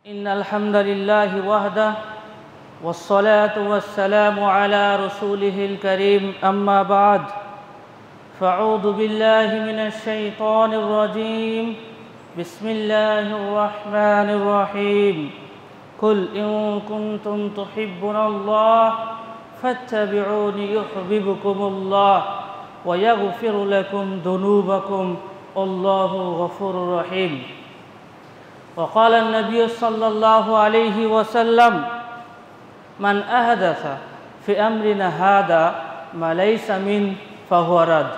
إن الحمد لله وحده والصلاة والسلام على رسوله الكريم أما بعد فأعوذ بالله من الشيطان الرجيم بسم الله الرحمن الرحيم قل إن كنتم تحبون الله فاتبعوني يحببكم الله ويغفر لكم ذنوبكم والله غفور رحيم وقال النبي صلى الله عليه وسلم من أحدث في أمرنا هذا ما ليس منه فهو رد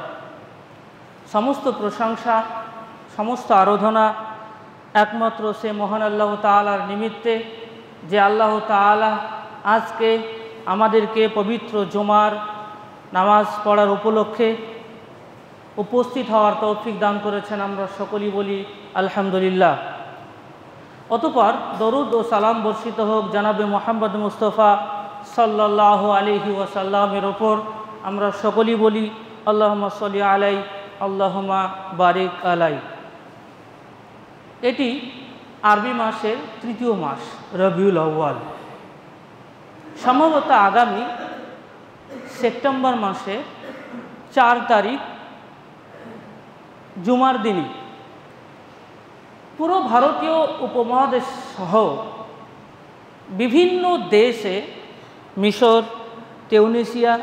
সমস্ত প্রশংসা সমস্ত আরাধনা একমাত্র সে মহান আল্লাহ তাআলার নিমিত্তে যে আল্লাহ তাআলা আজকে আমাদেরকে পবিত্র জুমার নামাজ পড়ার উপলক্ষে উপস্থিত হওয়ার তৌফিক দান করেছেন। আমরা সকলেই বলি আলহামদুলিল্লাহ। অতঃপর দরুদ ও সালাম বর্ষিত হোক জনাবে মুহাম্মদ মুস্তাফা সাল্লাল্লাহু আলাইহি ওয়াসাল্লামের ওপর। আমরা সকলেই বলি আল্লাহুম্মা সাল্লি আলাই আল্লাহুম্মা বারিক আলাই। এটি আরবি মাসের তৃতীয় মাস রবিউল আউয়াল। সম্ভবত আগামী সেপ্টেম্বর মাসে 4 তারিখ জুমার দিনই পুরো ভারতীয় উপমহাদেশ সহ বিভিন্ন দেশে মিশর, তিউনিসিয়া,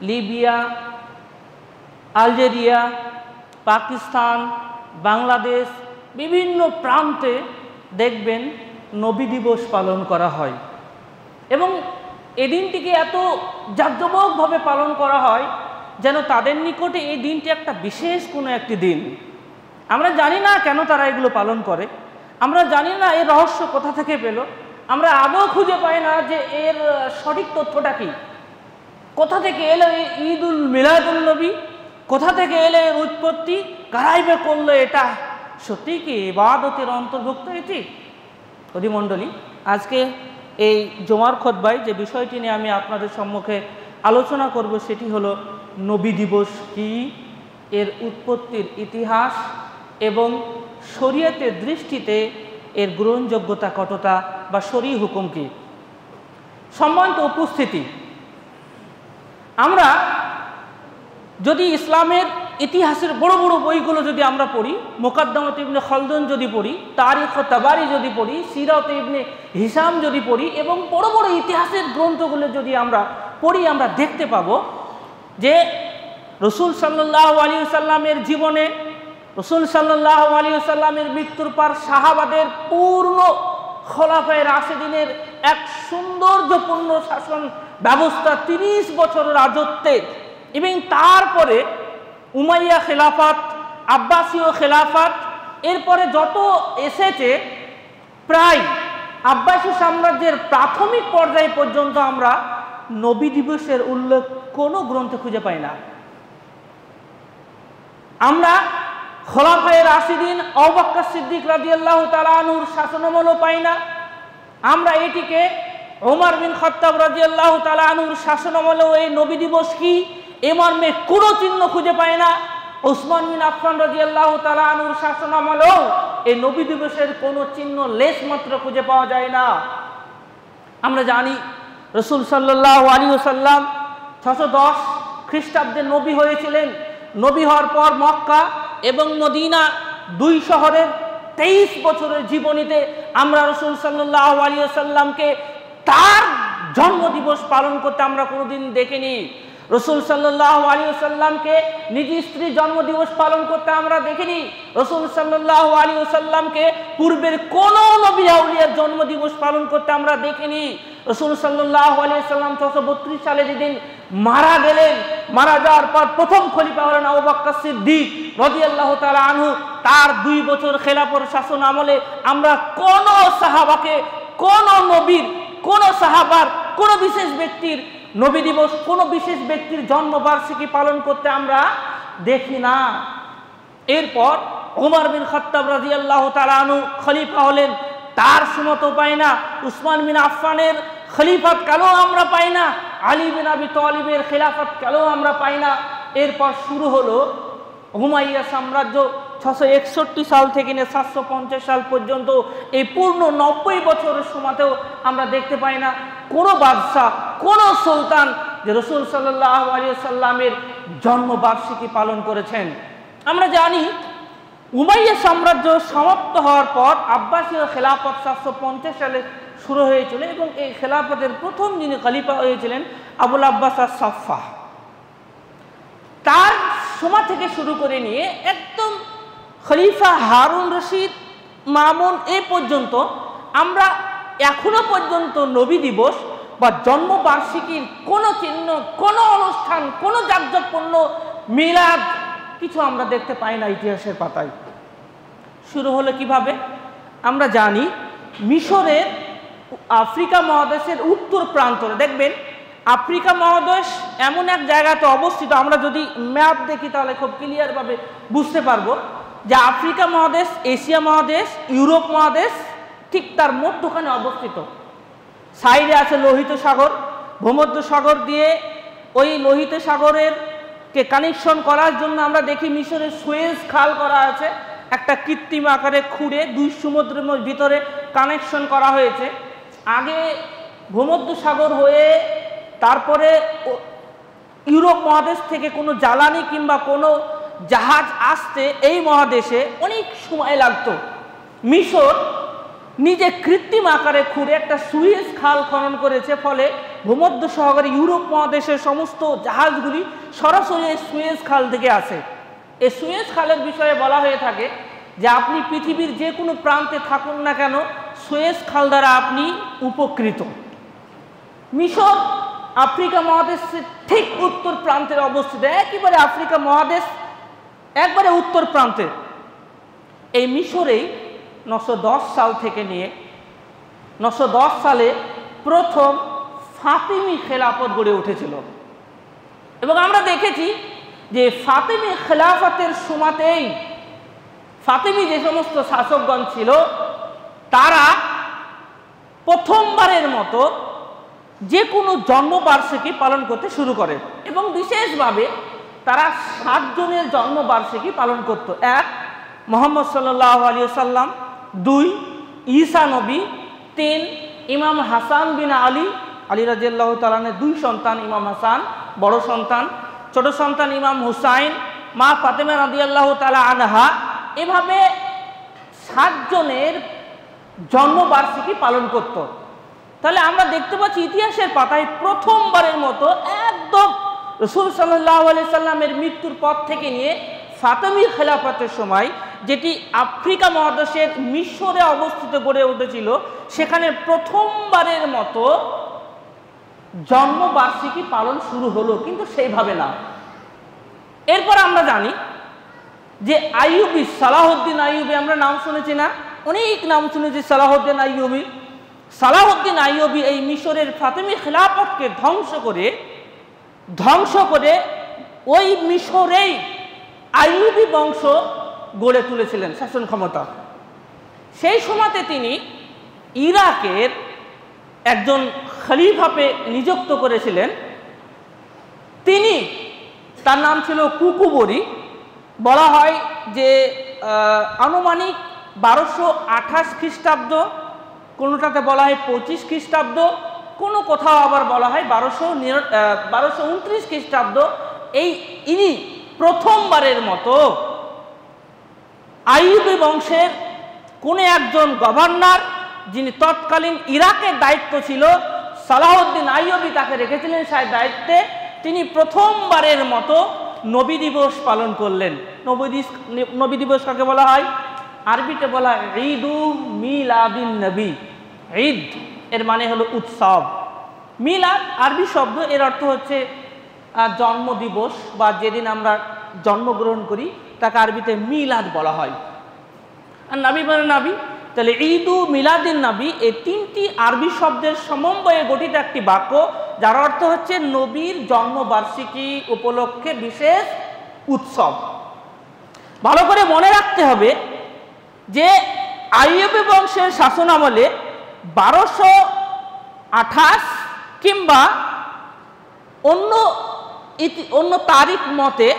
লিবিয়া, আলজেরিয়া, পাকিস্তান, বাংলাদেশ বিভিন্ন প্রান্তে দেখবেন নবী দিবস পালন করা হয় এবং এই দিনটিকে এত জাঁকজমকভাবে পালন করা হয় যেন তাদের নিকটে এই দিনটি একটা বিশেষ কোনো একটি দিন। আমরা জানি না কেন তারা এগুলো পালন করে, আমরা জানি না এর রহস্য কোথা থেকে পেল, আমরা আদৌ খুঁজে পাই না যে এর সঠিক তথ্যটা কী, কোথা থেকে এলো এই ঈদুল মিলাদুল নবী, কোথা থেকে এলো এর উৎপত্তি, কারাই বা করলো এটা, সত্যি কি ইবাদতের অন্তর্ভুক্ত এটি? অধিমণ্ডলী, আজকে এই জুমার খুতবায় যে বিষয়টি নিয়ে আমি আপনাদের সম্মুখে আলোচনা করব সেটি হলো নবী দিবস কি, এর উৎপত্তির ইতিহাস এবং শরীয়তের দৃষ্টিতে এর গ্রহণযোগ্যতা কতটা বা শরঈ হুকুম কি। সম্মানিত উপস্থিতি, আমরা যদি ইসলামের ইতিহাসের বড় বড় বইগুলো যদি আমরা পড়ি, মুকাদ্দামাত ইবনে খালদুন যদি পড়ি, তারিখ তাবারি যদি পড়ি, সিরাত ইবনে হিশাম যদি পড়ি এবং বড় বড় ইতিহাসের গ্রন্থগুলো যদি আমরা পড়ি, আমরা দেখতে পাবো যে রসুল সাল্লাল্লাহু আলাইহি ওয়াসাল্লামের জীবনে, রসুল সাল্লাল্লাহু আলাইহি ওয়াসাল্লামের মৃত্যুর পর সাহাবাদের পূর্ণ খোলাফায়ে রাশেদিনের এক সৌন্দর্যপূর্ণ শাসন ব্যবস্থা, 30 বছর রাজত্বে এবং তারপরে উমাইয়া খেলাফত, আব্বাসীয় খেলাফত, এরপরে যত এসেছে প্রায় আব্বাসী সাম্রাজ্যের প্রাথমিক পর্যায় পর্যন্ত আমরা নবী দিবসের উল্লেখ কোনো গ্রন্থে খুঁজে পাই না। আমরা খোলাফায়ে রাশিদিন আবু বকর সিদ্দিক রাদিয়াল্লাহু তাআলা আনহুর শাসনামলও পাই না। আমরা এটিকে ওমর বিন খাত্তাব রাদিয়াল্লাহু তাআলা আনহুর শাসনামলেও এই নবী দিবস কি এ মর্মে কোনো চিহ্ন খুঁজে পাই না। ওসমান বিন আফফান রাদিয়াল্লাহু তাআলা আনহুর শাসনামলেও এই নবী দিবসের কোনো চিহ্ন লেশ মাত্র খুঁজে পাওয়া যায় না। আমরা জানি রসুল সাল্লাল্লাহু আলাইহি ওয়াসাল্লাম 610 খ্রিস্টাব্দে নবী হয়েছিলেন। নবী হওয়ার পর মক্কা এবং মদিনা দুই শহরের 23 বছরের জীবনীতে আমরা রসুল সাল্লাল্লাহু আলাইহি ওয়াসাল্লামকে তার জন্মদিবস পালন করতে আমরা কোনোদিন দেখিনি। রসুল সাল্লাল্লাহু আলাইহি ওয়াসাল্লামকে নিজ স্ত্রী জন্মদিবস পালন করতে আমরা দেখিনি। রসুল সাল্লাল্লাহু আলাইহি ওয়াসাল্লামকে পূর্বের কোনো নবী আউলিয়ার জন্মদিবস পালন করতে আমরা দেখিনি। রসুল সাল্লাল্লাহু আলাইহি ওয়াসাল্লাম 632 সালে যেদিন মারা গেলেন, মারা যাওয়ার পর প্রথম খলিফা হলেন আবু বকর সিদ্দিক রাদিয়াল্লাহু তাআলা আনহু। তার 2 বছর খেলাফত শাসন আমলে আমরা কোন সাহাবাকে, কোন নবীর, কোন সাহাবার, কোন বিশেষ ব্যক্তির নবী দিবস, কোন বিশেষ ব্যক্তির জন্মবার্ষিকী পালন করতে আমরা দেখি না। এরপর ওমর বিন খাত্তাব রাদিয়াল্লাহু তাআলা আনহু খলিফা হলেন, তার সুন্নত পাই না। উসমান বিন আফফানের খলিফাত কালেও আমরা পাই না। আলী বিন আবি তালিবের খেলাফত কালেও আমরা পাই না। এরপর শুরু হলো উমাইয়া সাম্রাজ্য, 661 সাল থেকে নিয়ে 750 সাল পর্যন্ত এই পূর্ণ 90 বছরের সময়তেও আমরা দেখতে পাই না কোনো বাদশাহ, কোনো সুলতান যে রাসূল সাল্লাল্লাহু আলাইহি ওয়াসাল্লামের জন্মবার্ষিকী পালন করেছেন। আমরা জানি উমাইয়া সাম্রাজ্য সমাপ্ত হওয়ার পর আব্বাসীয় খেলাফত 750 সালে শুরু হয়েছিল এবং এই খেলাফতের প্রথম যিনি খলিফা হয়েছিলেন আবুল আব্বাস আস-সাফফাহ। তার সময় থেকে শুরু করে নিয়ে একদম খলিফা হারুন রশিদ মামুন এই পর্যন্ত আমরা এখনো পর্যন্ত নবী দিবস বা জন্মবার্ষিকীর কোনো চিহ্ন, কোনো অনুষ্ঠান, কোনো জাঁকজমকপূর্ণ মিলাদ কিছু আমরা দেখতে পাই না ইতিহাসের পাতায়। শুরু হলো কিভাবে? আমরা জানি মিশরের আফ্রিকা মহাদেশের উত্তর প্রান্তরে দেখবেন আফ্রিকা মহাদেশ এমন এক জায়গাতে অবস্থিত, আমরা যদি ম্যাপ দেখি তাহলে খুব ক্লিয়ারভাবে বুঝতে পারবো যে আফ্রিকা মহাদেশ, এশিয়া মহাদেশ, ইউরোপ মহাদেশ ঠিক তার মধ্যখানে অবস্থিত। সাইডে আছে লোহিত সাগর, ভূমধ্য সাগর দিয়ে ওই লোহিত সাগরের কে কানেকশন করার জন্য আমরা দেখি মিশরের সুয়েজ খাল করা আছে, একটা কৃত্রিম আকারে খুঁড়ে দুই সমুদ্রের ভিতরে কানেকশন করা হয়েছে। আগে ভূমধ্য সাগর হয়ে তারপরে ইউরোপ মহাদেশ থেকে কোনো জ্বালানি কিংবা কোনো জাহাজ আসতে এই মহাদেশে অনেক সময় লাগতো। মিশর নিজে কৃত্রিম আকারে খুঁড়ে একটা সুয়েজ খাল খনন করেছে, ফলে ভূমধ্য সাগরে ইউরোপ মহাদেশের সমস্ত জাহাজগুলি সরাসরি এই সুয়েজ খাল থেকে আসে। এই সুয়েজ খালের বিষয়ে বলা হয়ে থাকে যে আপনি পৃথিবীর যে কোনো প্রান্তে থাকুন না কেন সুয়েজ খাল দ্বারা আপনি উপকৃত। মিশর আফ্রিকা মহাদেশের ঠিক উত্তর প্রান্তের অবস্থিত, একেবারে আফ্রিকা মহাদেশ একবারে উত্তর প্রান্তে। এই মিশরেই 910 সাল থেকে নিয়ে 910 সালে প্রথম ফাতিমি খেলাফত গড়ে উঠেছিল এবং আমরা দেখেছি যে ফাতিমি খেলাফতের সময়তেই ফাতিমি যে সমস্ত শাসকগণ ছিল তারা প্রথমবারের মতো যে কোনো জন্মবার্ষিকী পালন করতে শুরু করে এবং বিশেষভাবে তারা 7 জনের জন্মবার্ষিকী পালন করত। 1 মুহাম্মদ সাল্লাল্লাহু আলাইহি ওয়াসাল্লাম, 2 ঈসা নবী, 3 ইমাম হাসান বিন আলী রাদিয়াল্লাহু তাআলা এর 2 সন্তান ইমাম হাসান বড় সন্তান, ছোট সন্তান ইমাম হুসাইন, মা ফাতেমা রাদিয়াল্লাহু তাআলা আনহা। এভাবে 7 জনের জন্মবার্ষিকী পালন করত। তাহলে আমরা দেখতে পাচ্ছি ইতিহাসের পাতায় প্রথমবারের মতো একদম রাসূল সাল্লাল্লাহু আলাইহি সাল্লামের মৃত্যুর পর থেকে নিয়ে ফাতিমি খেলাফতের সময় যেটি আফ্রিকা মহাদেশের মিশরে অবস্থিত গড়ে উঠেছিল সেখানে প্রথমবারের মতো জন্মবার্ষিকী পালন শুরু হলো, কিন্তু সেইভাবে না। এরপর আমরা জানি যে আইয়ুবী, সালাহউদ্দিন আইয়ুবী, আমরা নাম শুনেছি না? অনেক নাম শুনেছি সালাহউদ্দিন আইয়ুবী। সালাহউদ্দিন আইয়ুবী এই মিশরের ফাতিমি খেলাফতকে ধ্বংস করে ওই মিশরেই আইয়ুবী বংশ গড়ে তুলেছিলেন শাসন ক্ষমতা। সেই সময়তে তিনি ইরাকের একজন খলিফাকে নিযুক্ত করেছিলেন। তিনি, তার নাম ছিল কুকুবরী। বলা হয় যে আনুমানিক 1228 খ্রিস্টাব্দ, কোনোটাতে বলা হয় 25 খ্রিস্টাব্দ, কোনো কোথাও আবার বলা হয় 1229 খ্রিস্টাব্দ। ইনি প্রথমবারের মতো আইয়ুবী বংশের কোনো একজন গভর্নর, যিনি তৎকালীন ইরাকের দায়িত্ব ছিল, সালাহউদ্দিন আইয়ুবী তাকে রেখেছিলেন সেই দায়িত্বে। তিনি প্রথমবারের মতো নবী দিবস পালন করলেন। নবী দিবস কাকে বলা হয়? আরবিতে বলা হয় ঈদু মিলাদিন নবী। ঈদ এর মানে হলো উৎসব, মিলাদ আরবি শব্দ, এর অর্থ হচ্ছে জন্ম দিবস বা যেদিন আমরা জন্মগ্রহণ করি তাকে আরবিতে মিলাদ বলা হয়। আর নবী মানে নবী, তাহলে ঈদু মিলাদিন নবী এই 3টি আরবি শব্দের সমন্বয়ে গঠিত একটি বাক্য, যার অর্থ হচ্ছে নবীর জন্মবার্ষিকী উপলক্ষে বিশেষ উৎসব। ভালো করে মনে রাখতে হবে যে আইয়ুবী বংশের শাসন আমলে 1228 কিংবা অন্য তারিখ মতে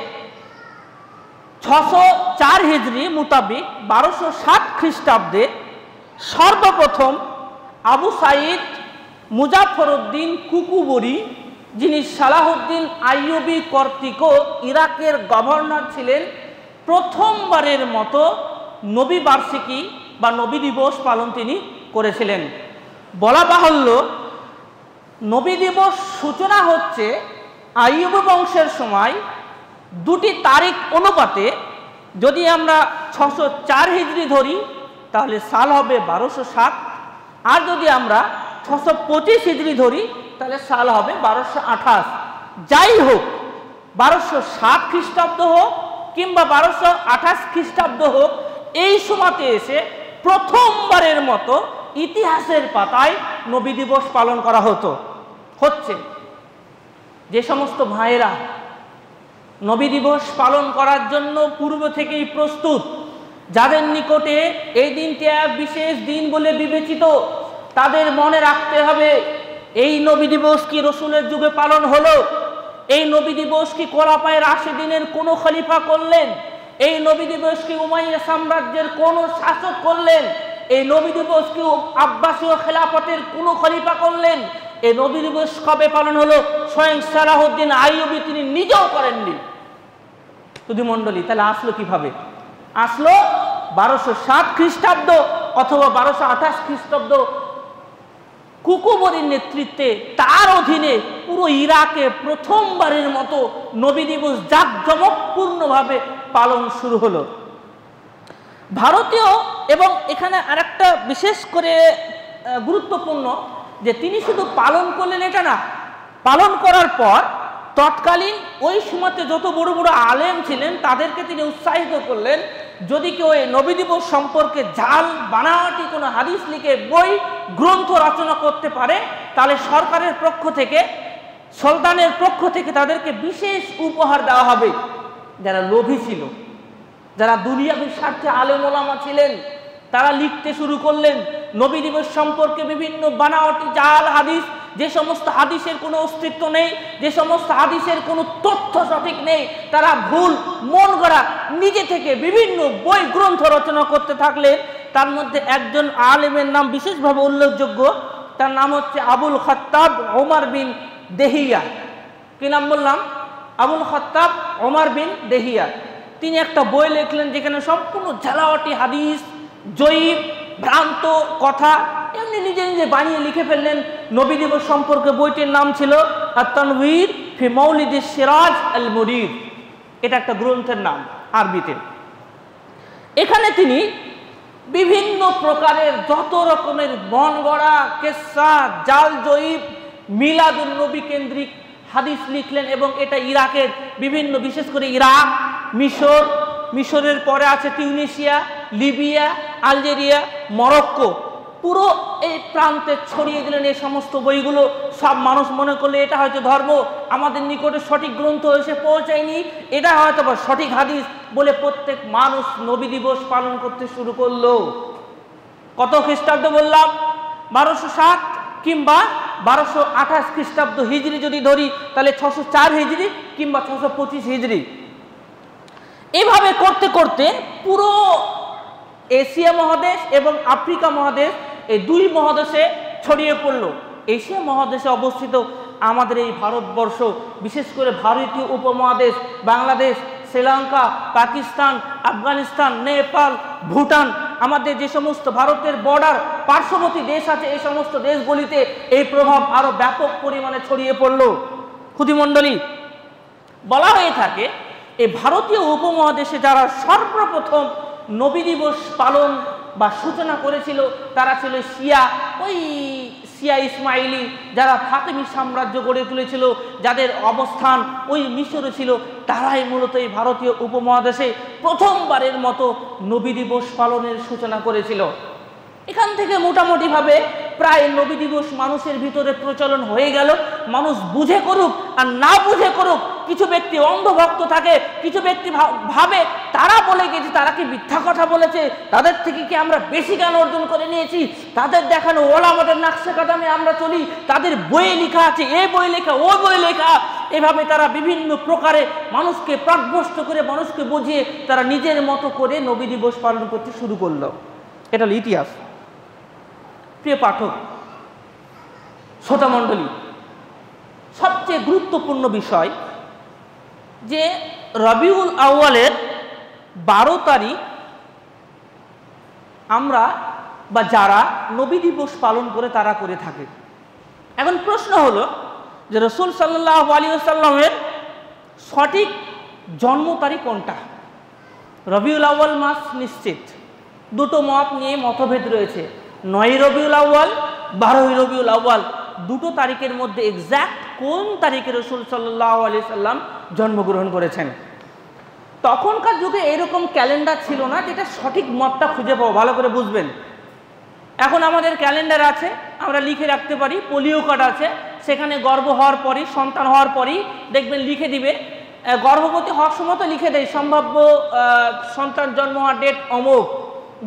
604 হিজরি মোতাবেক 1207 খ্রিস্টাব্দে সর্বপ্রথম আবু সাইদ মুজাফরউদ্দিন কুকুবরি, যিনি সালাহউদ্দিন আইয়ুবী কর্তৃক ইরাকের গভর্নর ছিলেন, প্রথমবারের মতো নবী বার্ষিকী বা নবী দিবস পালন তিনি করেছিলেন। বলা বাহুল্য, নবী দিবস সূচনা হচ্ছে আইয়ুব বংশের সময় দুটি তারিখ অনুপাতে। যদি আমরা 604 হিজরি ধরি তাহলে সাল হবে 1207, আর যদি আমরা 625 হিজরি ধরি তাহলে সাল হবে 1228। যাই হোক, 1207 খ্রিস্টাব্দ হোক কিংবা 1228 খ্রিস্টাব্দ হোক, এই সময়তে এসে প্রথমবারের মতো ইতিহাসের পাতায় নবী দিবস পালন করা হচ্ছে। যে সমস্ত ভাইয়েরা নবী দিবস পালন করার জন্য পূর্ব থেকেই প্রস্তুত, যাদের নিকটে এই দিনটি এক বিশেষ দিন বলে বিবেচিত, তাদের মনে রাখতে হবে এই নবী দিবস কি রসুলের যুগে পালন হলো? এই নবী দিবস কি খোলাফায়ে রাশিদিনের কোনো খলিফা করলেন? এই নবী দিবস কি উমাইয়া সাম্রাজ্যের কোন শাসক করলেন? এই নবী দিবস কি আব্বাসীয় খেলাফতের কোন খলিফা করলেন? এই নবী দিবস কবে পালন হলো? স্বয়ং সালাহউদ্দিন আইয়ুবী তিনি নিজেও করেননি। শুধু মণ্ডলী, তাহলে আসলো কিভাবে? আসলো 1207 খ্রিস্টাব্দ অথবা 1228 খ্রিস্টাব্দ কুকুবরীর নেতৃত্বে, তার অধীনে পুরো ইরাকে প্রথমবারের মতো নবী দিবস জাঁকজমকপূর্ণভাবে পালন শুরু হলো। ভারতীয়, এবং এখানে আরেকটা বিশেষ করে গুরুত্বপূর্ণ যে তিনি শুধু পালন করলেন এটা না, পালন করার পর তৎকালীন ওই সময়তে যত বড় বড় আলেম ছিলেন তাদেরকে তিনি উৎসাহিত করলেন, যদি কেউ এই নবী দিবস সম্পর্কে জাল বানাওয়াটি কোনো হাদিস লিখে বই গ্রন্থ রচনা করতে পারে তাহলে সরকারের পক্ষ থেকে, সুলতানের পক্ষ থেকে তাদেরকে বিশেষ উপহার দেওয়া হবে। যারা লোভী ছিল, যারা দুনিয়াবী স্বার্থে আলেম ওলামা ছিলেন, তারা লিখতে শুরু করলেন নবী দিবস সম্পর্কে বিভিন্ন বানাওয়াটি জাল হাদিস, যে সমস্ত হাদিসের কোনো অস্তিত্ব নেই, যে সমস্ত হাদিসের কোনো তথ্য সঠিক নেই, তারা ভুল মন গড়া নিজে থেকে বিভিন্ন বই গ্রন্থ রচনা করতে থাকলেন। তার মধ্যে একজন আলেমের নাম বিশেষভাবে উল্লেখযোগ্য, তার নাম হচ্ছে আবুল খাত্তাব ওমর বিন দেহিয়া। কি নাম বললাম? আবুল খাত্তাব ওমর বিন দেহিয়া। তিনি একটা বই লিখলেন যেখানে সম্পূর্ণ ঝালাওয়াটি হাদিস, জয়ীব, ভ্রান্ত কথা এমনি নিজে নিজে বানিয়ে লিখে ফেললেন নবী দিবস সম্পর্কে। বইটির নাম ছিল আত-তানবীর ফি মাওলিদ সিরাজ আল মুনির। এটা একটা গ্রন্থের নাম আরবিতে। এখানে তিনি বিভিন্ন প্রকারের যত রকমের মন গড়া কেসা, জাল জয়ীব, মিলাদুন নবী কেন্দ্রিক হাদিস লিখলেন, এবং এটা ইরাকের বিভিন্ন, বিশেষ করে ইরাক, মিশর, মিশরের পরে আছে তিউনিসিয়া, লিবিয়া, আলজেরিয়া, মরক্কো, পুরো এই প্রান্তে ছড়িয়ে দিলেন এই সমস্ত বইগুলো। সব মানুষ মনে করলে এটা হয়তো ধর্ম, আমাদের নিকটে সঠিক গ্রন্থ এসে পৌঁছায়নি, এটা হয়তো বা সঠিক হাদিস বলে প্রত্যেক মানুষ নবী দিবস পালন করতে শুরু করলো। কত খ্রিস্টাব্দ বললাম? 1207 কিংবা 1228 খ্রিস্টাব্দ হিজরি যদি ধরি তাহলে 604 হিজরি কিংবা 625 হিজরি। এভাবে করতে করতে পুরো এশিয়া মহাদেশ এবং আফ্রিকা মহাদেশ, এই দুই মহাদেশে ছড়িয়ে পড়ল। এশিয়া মহাদেশে অবস্থিত আমাদের এই ভারতবর্ষ, বিশেষ করে ভারতীয় উপমহাদেশ, বাংলাদেশ, শ্রীলঙ্কা, পাকিস্তান, আফগানিস্তান, নেপাল, ভুটান, আমাদের যে সমস্ত ভারতের বর্ডার পার্শ্ববর্তী দেশ আছে, এই সমস্ত দেশগুলিতে এই প্রভাব আরো ব্যাপক পরিমাণে ছড়িয়ে পড়ল। ক্ষুদিমণ্ডলী, বলা হয়ে থাকে এই ভারতীয় উপমহাদেশে যারা সর্বপ্রথম নবী দিবস পালন বা সূচনা করেছিল তারা ছিল শিয়া, ওই শিয়া ইসমাইলি, যারা ফাতেমি সাম্রাজ্য গড়ে তুলেছিল, যাদের অবস্থান ওই মিশরে ছিল, তারাই মূলত এই ভারতীয় উপমহাদেশে প্রথমবারের মতো নবী দিবস পালনের সূচনা করেছিল। এখান থেকে মোটামুটিভাবে প্রায় নবী দিবস মানুষের ভিতরে প্রচলন হয়ে গেল। মানুষ বুঝে করুক আর না বুঝে করুক, কিছু ব্যক্তি অন্ধভক্ত থাকে, কিছু ব্যক্তি ভাবে তারা বলে গেছে, তারা কি মিথ্যা কথা বলেছে, তাদের থেকে কি আমরা বেশি জ্ঞান অর্জন করে নিয়েছি, তাদের দেখানো ওলামাদের নাকশে কাদামে আমরা চলি, তাদের বইয়ে লেখা আছে, এ বই লেখা, ও বই লেখা, এভাবে তারা বিভিন্ন প্রকারে মানুষকে প্রাকভ্রষ্ট করে, মানুষকে বুঝিয়ে তারা নিজের মতো করে নবী দিবস পালন করতে শুরু করলো। এটা হলো ইতিহাস। প্রিয় পাঠক, শ্রোতা মণ্ডলী, সবচেয়ে গুরুত্বপূর্ণ বিষয় যে রবিউল আউয়ালের 12 তারিখ আমরা বা যারা নবী দিবস পালন করে তারা করে থাকে। এখন প্রশ্ন হলো যে রাসূল সাল্লাল্লাহু আলাইহি ওয়াসাল্লামের সঠিক জন্ম তারিখ কোনটা? রবিউল আউয়াল মাস নিশ্চিত, দুটো মত নিয়ে মতভেদ রয়েছে। 9 রবিউল আউয়াল, 12 রবিউল আউয়াল, দুটো তারিখের মধ্যে এক্স্যাক্ট কোন তারিখে রাসূল সাল্লাল্লাহু আলাইহি সাল্লাম জন্মগ্রহণ করেছেন। তখনকার যুগে এরকম ক্যালেন্ডার ছিল না যেটা সঠিক মতটা খুঁজে পাবো। ভালো করে বুঝবেন, এখন আমাদের ক্যালেন্ডার আছে, আমরা লিখে রাখতে পারি। পোলিও কার্ড আছে, সেখানে গর্ভ হওয়ার পরই, সন্তান হওয়ার পরই দেখবেন লিখে দিবে। গর্ভবতী হওয়ার সময় তো লিখে দেয় সম্ভাব্য সন্তান জন্ম হওয়ার ডেট অমুক,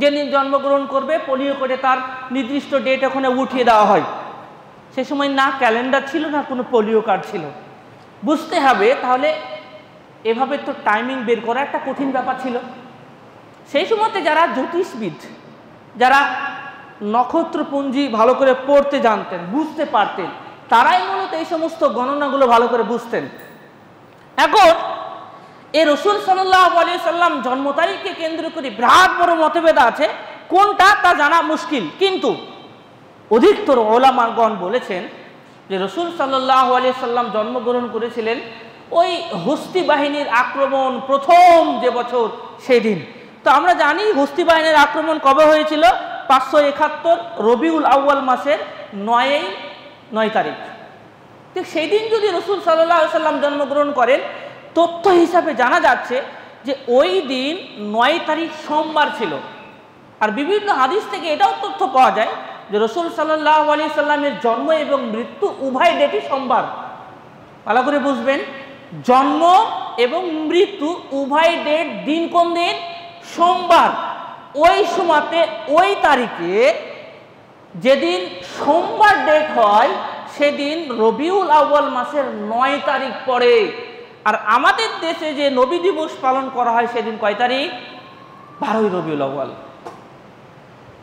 যেদিন জন্মগ্রহণ করবে পোলিও কার্ডে তার নির্দিষ্ট ডেট ওখানে উঠিয়ে দেওয়া হয়। সে সময় না ক্যালেন্ডার ছিল, না কোনো পোলিও কার্ড ছিল। বুঝতে হবে তাহলে এভাবে তো টাইমিং বের করা একটা কঠিন ব্যাপার ছিল। সেই সময়তে যারা জ্যোতিষবিদ, যারা নক্ষত্রপুঞ্জি ভালো করে পড়তে জানতেন, বুঝতে পারতেন, তারাই মূলত এই সমস্ত গণনাগুলো ভালো করে বুঝতেন। এখন এই রাসূল সাল্লাল্লাহু আলাইহি সাল্লাম জন্ম তারিখকে কেন্দ্র করে বিরাট বড় মতভেদ আছে, কোনটা তা জানা মুশকিল। কিন্তু অধিকতর ওলামাগণ বলেছেন যে রাসূল সাল্লাল্লাহু আলাইহি সাল্লাম জন্মগ্রহণ করেছিলেন ওই হস্তি বাহিনীর আক্রমণ প্রথম যে বছর সেদিন। তো আমরা জানি হস্তি বাহিনীর আক্রমণ কবে হয়েছিল? 571 রবিউল আউয়াল মাসের 9 তারিখ। ঠিক সেই দিন যদি রাসূল সাল্লাল্লাহু আলাইহি সাল্লাম জন্মগ্রহণ করেন, তথ্য হিসাবে জানা যাচ্ছে যে ওই দিন 9 তারিখ সোমবার ছিল। আর বিভিন্ন হাদিস থেকে এটাও তথ্য পাওয়া যায় যে রাসূল সাল্লাল্লাহু আলাইহি সাল্লামের জন্ম এবং মৃত্যু উভয় ডেটই সোমবার। ভালো করে বুঝবেন, জন্ম এবং মৃত্যু উভয় ডেট, দিন কোন দিন? সোমবার। ওই সময়তে ওই তারিখে যেদিন সোমবার ডেট হয় সেদিন রবিউল আউয়াল মাসের 9 তারিখ পড়ে। আর আমাদের দেশে যে নবী দিবস পালন করা হয় সেদিন কয় তারিখ? 12 রবিউল আউয়াল।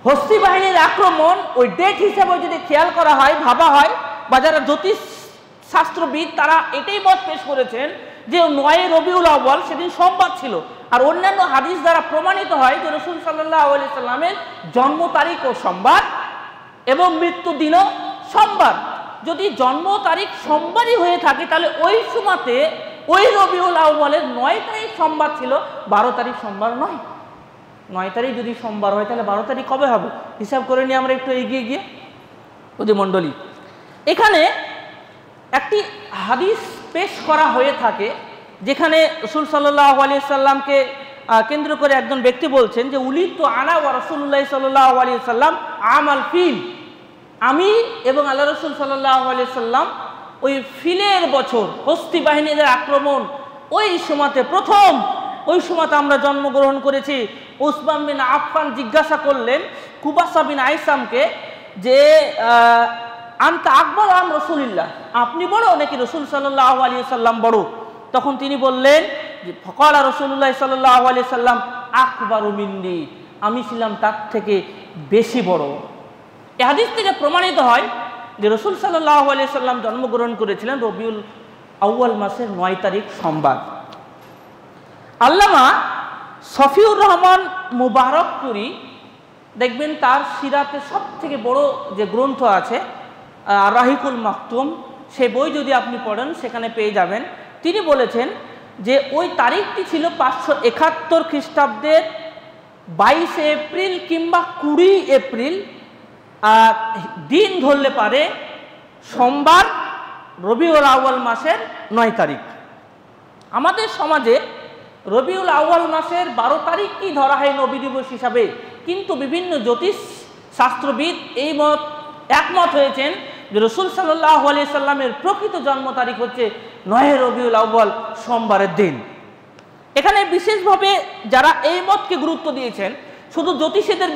হস্তি বাহিনীর আক্রমণ ওই ডেট হিসাবে যদি খেয়াল করা হয়, ভাবা হয়, বা যারা জ্যোতিষ শাস্ত্রবিদ তারা এটাই মত পেশ করেছেন যে 9 রবিউল আউয়াল সেদিন সোমবার ছিল। আর অন্যান্য হাদিস দ্বারা প্রমাণিত হয় যে রাসূল সাল্লাল্লাহু আলাইহি সাল্লামের জন্ম তারিখও সোমবার এবং মৃত্যু দিনও সোমবার। যদি জন্ম তারিখ সোমবারই হয়ে থাকে তাহলে ওই সময়তে ওই রবিউল আউয়ালের 9 তারিখ সোমবার ছিল, 12 তারিখ সোমবার নয়। 9 তারিখ যদি সোমবার হয় তাহলে 12 তারিখ কবে হবে? হিসাব করে নিয়ে আমরা একটু এগিয়ে গিয়ে প্রতি মণ্ডলী, এখানে একটি হাদিস পেশ করা হয়ে থাকে যেখানে রাসূল সাল্লাল্লাহু আলাইহি সাল্লামকে কেন্দ্র করে একজন ব্যক্তি বলছেন যে উলিদতু আনা ওয়া রাসূলুল্লাহ সাল্লাল্লাহু আলাইহি সাল্লাম আমাল ফিল, আমি এবং আল্লাহ রাসূল সাল্লাল্লাহু আলাইহি সাল্লাম ওই ফিলের বছর, হস্তি বাহিনীদের আক্রমণ ওই সময়তে প্রথম, ওই সময়তে আমরা জন্মগ্রহণ করেছি। উসমান বিন আফফান জিজ্ঞাসা করলেন কুবাসা বিন আইসামকে যে আনতা আকবর আম রাসূলিল্লাহ, আপনি বড় নাকি রাসূল সাল্লাল্লাহু আলাইহি সাল্লাম বড়? তখন তিনি বললেন যে ফাকালা রাসূলুল্লাহ সাল্লাল্লাহু আলাইহি সাল্লাম আকবারু মিন্নি, আমি ছিলাম তার থেকে বেশি বড়। এই হাদিস থেকে প্রমাণিত হয় যে রাসূল সাল্লাল্লাহু আলাইহি সাল্লাম জন্মগ্রহণ করেছিলেন রবিউল আউয়াল মাসের 9 তারিখ সোমবার। আল্লামা শফিউর রহমান মুবারকপুরি দেখবেন তার সিরাতের সব থেকে বড় যে গ্রন্থ আছে রাহিকুল মাকতুম, সেই বই যদি আপনি পড়েন সেখানে পেয়ে যাবেন। তিনি বলেছেন যে ওই তারিখটি ছিল 571 খ্রিস্টাব্দের 22 এপ্রিল কিংবা 20 এপ্রিল, দিন ধরলে পারে সোমবার, রবিউল আউয়াল মাসের 9 তারিখ। আমাদের সমাজে রবিউল আউয়াল মাসের 12 তারিখই ধরা হয় নবী দিবস হিসাবে, কিন্তু বিভিন্ন জ্যোতিষ শাস্ত্রবিদ এই একমত হয়েছেন যে রাসূল সাল্লাল্লাহু আলাইহি সাল্লামের প্রকৃত জন্ম তারিখ হচ্ছে 9 রবিউল আউয়াল সোমবারের দিন। এখানে বিশেষভাবে যারা এই মতকে গুরুত্ব দিয়েছেন, শুধু জ্যোতিষীদের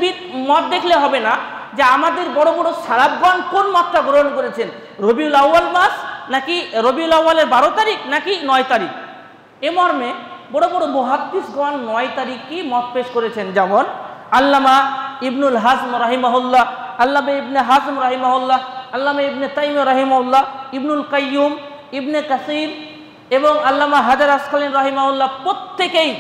মত দেখলে হবে না, যে আমাদের বড় বড় সালাফগণ কোন মতটা গ্রহণ করেছেন, রবিউল আউয়াল মাস নাকি রবিউল আউয়ালের 12 তারিখ নাকি 9 তারিখ? এ মর্মে বড় বড় মুহাদ্দিসগণ 9 তারিখই মত পেশ করেছেন। যেমন আল্লামা ইবনুল হাজম রাহিমাহুল্লাহ, আল্লামা ইবনে হাজম রাহিমাহুল্লাহ, আল্লামা ইবনে তাইমিয়া রাহিমাহুল্লাহ, ইবনুল কাইয়ুম, ইবনে কাসির এবং আল্লামা হাজার আসকালীন রাহিমাহুল্লাহ প্রত্যেকেই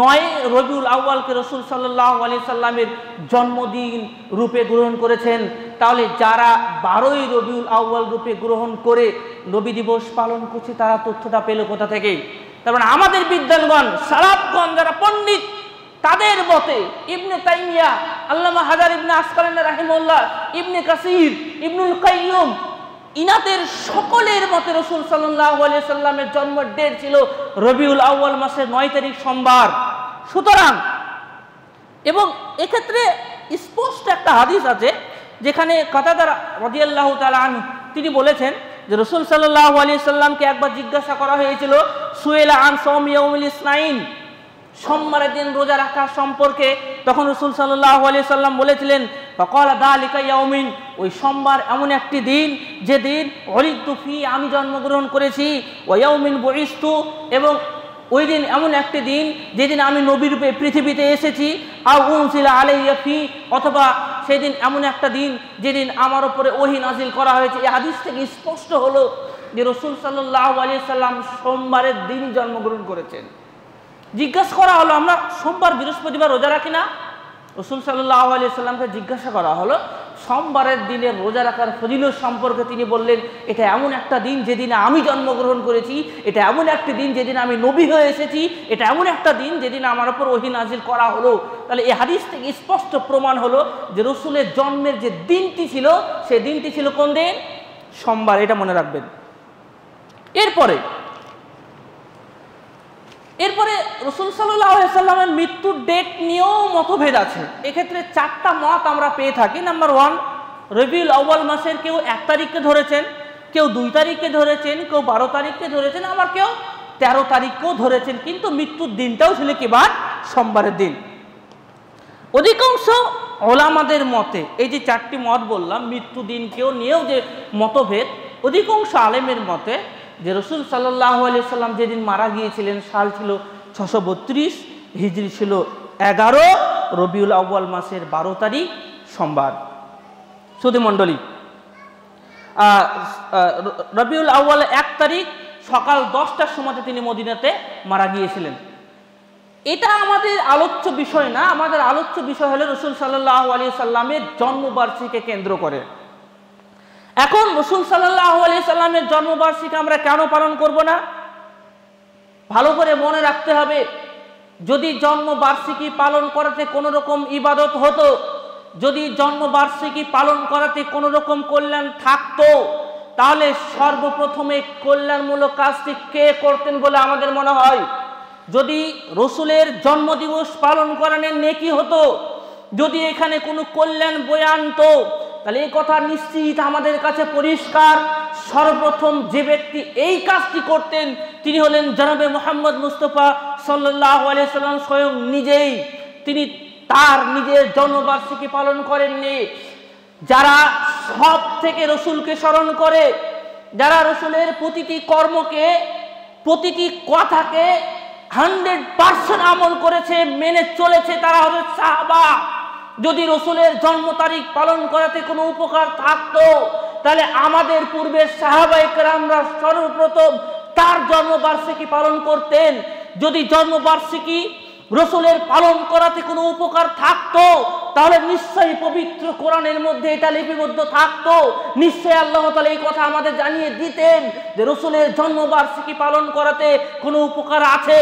9 রবিউল আউয়ালকে রাসূল সাল্লাল্লাহু আলাইহি সাল্লামের জন্মদিন রূপে গ্রহণ করেছেন। তাহলে যারা 12ই রবিউল আউয়াল রূপে গ্রহণ করে নবী দিবস পালন করছে তারা তথ্যটা পেল কোথা থেকে? তার মানে আমাদের বিদ্বানগণ, সালাফগণ, যারা পণ্ডিত, তাদের মতে ইবনে তাইমিয়া, আল্লামা হাজার ইবনে আসকালীন রাহিমাহুল্লাহ, ইবনে কাসির, ইবনুল কাইয়ুম, ইনাদের সকলের মতে রাসূল সাল্লাল্লাহু আলাইহি সাল্লামের জন্ম ডেট ছিল রবিউল আউয়াল মাসের 9 তারিখ সোমবার। সুতরাং এবং এক্ষেত্রে স্পষ্ট একটা হাদিস আছে যেখানে কাতাদা রাদিয়াল্লাহু তাআলা আনহু তিনি বলেছেন যে রাসূল সাল্লাল্লাহু আলাইহি সাল্লামকে একবার জিজ্ঞাসা করা হয়েছিল সুয়েলা আন সাওমি ইয়াউমিল ইসনাইন, সোমবারের দিন রোজা রাখা সম্পর্কে। তখন রাসূল সাল্লাল্লাহু আলাইহি সাল্লাম বলেছিলেন ফাকালা যালিকা ইয়াউমিন, ওই সোমবার এমন একটি দিন যে দিন ওয়ালিদতু ফি, আমি জন্মগ্রহণ করেছি, ওয়া ইয়াউমিন বুইসতু, এবং ওই দিন এমন একটি দিন যেদিন আমি নবী রূপে পৃথিবীতে এসেছি, আও উনজিলা আলাইয়া ফি, অথবা সেদিন এমন একটা দিন যেদিন আমার উপরে ওহী নাজিল করা হয়েছে। এই হাদিস থেকে স্পষ্ট হলো যে রাসূল সাল্লাল্লাহু আলাইহি সাল্লাম সোমবারের দিন জন্মগ্রহণ করেছেন। জিজ্ঞাসা করা হলো আমরা সোমবার বৃহস্পতিবার রোজা রাখি না? রাসূল সাল্লাল্লাহু আলাইহি সাল্লামকে জিজ্ঞাসা করা হলো সোমবারের দিনে রোজা রাখার ফজিলত সম্পর্কে। তিনি বললেন এটা এমন একটা দিন যেদিন আমি জন্মগ্রহণ করেছি, এটা এমন একটি দিন যেদিন আমি নবী হয়ে এসেছি, এটা এমন একটা দিন যেদিন আমার উপর ওহী নাজিল করা হলো। তাহলে এই হাদিস থেকে স্পষ্ট প্রমাণ হলো যে রাসূলের জন্মের যে দিনটি ছিল সেই দিনটি ছিল কোন দিন? সোমবার। এটা মনে রাখবেন। এরপরে রাসূল সাল্লাল্লাহু আলাইহি সাল্লামের মৃত্যুর ডেট নিয়েও মতভেদ আছে। এক্ষেত্রে 4টা মত আমরা পেয়ে থাকি। নাম্বার 1, রবিউল আউয়াল মাসের কেউ 1 তারিখকে ধরেছেন, কেউ 2 তারিখকে ধরেছেন, কেউ 12 তারিখকে ধরেছেন, আবার কেউ 13 তারিখকেও ধরেছেন, কিন্তু মৃত্যুর দিনটাও ছিল কি বার? সোমবারের দিন। অধিকাংশ ওলামাদের মতে, এই যে 4টি মত বললাম, মৃত্যু দিনকেও নিয়েও যে মতভেদ, অধিকাংশ আলেমের মতে যে রাসূল সাল্লাল্লাহু আলাইহি সাল্লাম যেদিন মারা গিয়েছিলেন সাল ছিল 632, হিজরি ছিল 11, রবিউল আউয়াল মাসের 12 তারিখ সোমবার। সুধী মণ্ডলী, রবিউল আউয়াল 1 তারিখ সকাল 10টার সময়তে তিনি মদিনাতে মারা গিয়েছিলেন। এটা আমাদের আলোচ্য বিষয় না। আমাদের আলোচ্য বিষয় হলো রাসূল সাল্লাল্লাহু আলাইহি সাল্লামের জন্মবার্ষিকীকে কেন্দ্র করে। এখন রাসূল সাল্লাল্লাহু আলাইহি সাল্লামের জন্মবার্ষিকী আমরা কেন পালন করব না? ভালো করে মনে রাখতে হবে, যদি জন্মবার্ষিকী পালন করাতে কোনো রকম ইবাদত হতো, যদি জন্মবার্ষিকী পালন করাতে কোনো রকম কল্যাণ থাকতো, তাহলে সর্বপ্রথমে কল্যাণমূলক কাজটি কে করতেন বলে আমাদের মনে হয়? যদি রাসূলের জন্মদিবস পালন করানোর নেকি হতো, যদি এখানে কোনো কল্যাণ বয়ে আনতো, তাহলে এই কথা নিশ্চিত আমাদের কাছে পরিষ্কার। সর্বপ্রথম যে ব্যক্তি এই কাজটি করতেন তিনি হলেন জনাবে মুহাম্মদ মুস্তাফা সাল্লাল্লাহু আলাইহি সাল্লাম স্বয়ং নিজেই। তিনি তার নিজের জন্মবার্ষিকী পালন করেননি। যারা সব থেকে রাসূলকে স্মরণ করে, যারা রাসূলের প্রতিটি কর্মকে, প্রতিটি কথাকে 100% আমল করেছে, মেনে চলেছে, তারা হলো সাহাবা। যদি রাসূলের জন্ম তারিখ পালন করাতে কোনো উপকার থাকতো, তাহলে আমাদের পূর্বের সাহাবায়ে কেরামরা সর্বপ্রথম তার জন্মবার্ষিকী পালন করতেন। যদি জন্মবার্ষিকী রাসূলের পালন করাতে কোনো উপকার থাকতো, তাহলে নিশ্চয়ই পবিত্র কোরআনের মধ্যে এটা লিপিবদ্ধ থাকতো। নিশ্চয়ই আল্লাহ তাআলা এই কথা আমাদের জানিয়ে দিতেন যে রাসূলের জন্মবার্ষিকী পালন করাতে কোনো উপকার আছে।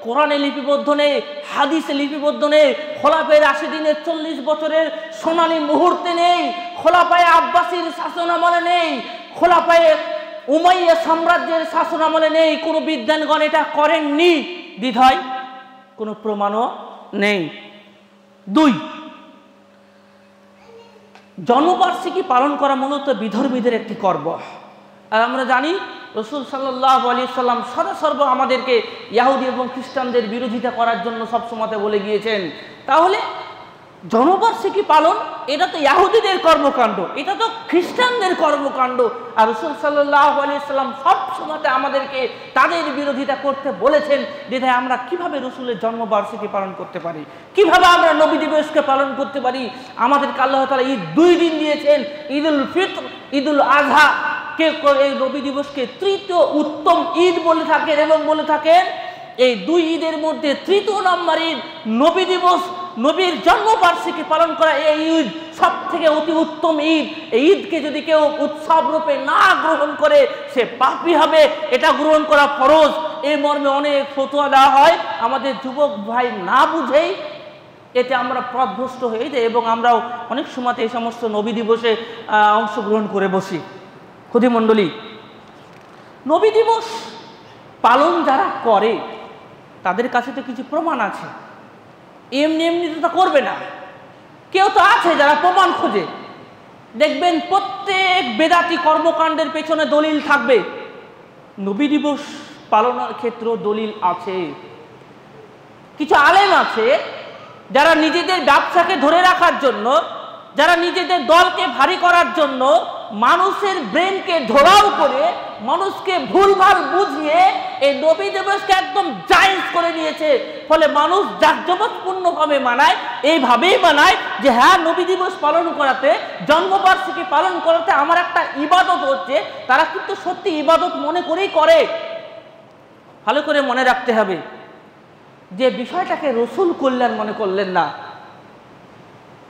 কোরআনে লিপিবদ্ধ নেই, হাদিসে লিপিবদ্ধ নেই, খোলাফায়ে রাশিদিনের 40 বছরের সোনালী মুহূর্তে নেই, খোলাফায়ে আব্বাসীর শাসন আমলে নেই, খোলাফায়ে উমাইয়া সাম্রাজ্যের শাসন আমলে নেই। কোনো বিদ্বানগণ এটা করেননি, বিধায় কোনো প্রমাণও নেই। 2, জন্মবার্ষিকী পালন করা মূলত বিধর্মীদের একটি কর্ম। আর আমরা জানি রাসূল সাল্লাল্লাহু আলাইহি সাল্লাম সর্ব আমাদেরকে ইহুদি এবং খ্রিস্টানদের বিরোধিতা করার জন্য সবসময় বলে গিয়েছেন। তাহলে জনবার্ষিকী পালন এটা তো ইহুদিদের কর্মকাণ্ড, এটা তো খ্রিস্টানদের কর্মকাণ্ড। আর রাসূল সাল্লাল্লাহু আলাইহি সাল্লাম সব সময় আমাদেরকে তাদের বিরোধিতা করতে বলেছেন। যেটা আমরা কিভাবে রাসূলের জন্মবার্ষিকী পালন করতে পারি, কিভাবে আমরা নবী দিবসকে পালন করতে পারি। আমাদেরকে আল্লাহ তাআলা ঈদ 2 দিন দিয়েছেন, ঈদুল ফিতর, ঈদুল আযহা। কে এই নবী দিবসকে তৃতীয় উত্তম ঈদ বলে থাকেন এবং বলে থাকেন এই 2 ঈদের মধ্যে তৃতীয় নম্বর ঈদ নবী দিবস, নবীর জন্মবার্ষিকী পালন করা এই ঈদ সব থেকে অতি উত্তম ঈদ। এই ঈদকে যদি কেউ উৎসব রূপে না গ্রহণ করে সে পাপী হবে, এটা গ্রহণ করা ফরজ। এই মর্মে অনেক ফতোয়া দেওয়া হয়, আমাদের যুবক ভাই না বুঝেই এতে আমরা পথভ্রষ্ট হয়ে যাই এবং আমরাও অনেক সময় এই সমস্ত নবী দিবসে অংশগ্রহণ করে বসি। খুদী মণ্ডলী, নবী দিবস পালন যারা করে তাদের কাছে তো কিছু প্রমাণ আছে, এমনি এমনি তো তা করবে না। কেউ তো আছে যারা প্রমাণ খোঁজে। দেখবেন প্রত্যেক বেদাতি কর্মকাণ্ডের পেছনে দলিল থাকবে। নবী দিবস পালনের ক্ষেত্রেও দলিল আছে। কিছু আলেম আছে যারা নিজেদের ব্যবসাকে ধরে রাখার জন্য, যারা নিজেদের দলকে ভারী করার জন্য মানুষের ব্রেনকে ঢোড়াও করে মানুষকে ভুলভাল বুঝিয়ে এই নবী দিবসকে একদম জায়েজ করে দিয়েছে। ফলে মানুষ জাঁকজমকপূর্ণভাবে মানায়, এইভাবেই মানায় যে হ্যাঁ নবী দিবস পালন করাতে, জন্মবার্ষিকী পালন করাতে আমার একটা ইবাদত হচ্ছে। তারা কিন্তু সত্যি ইবাদত মনে করেই করে। ভালো করে মনে রাখতে হবে যে বিষয়টাকে রসুল কল্যাণ মনে করলেন না,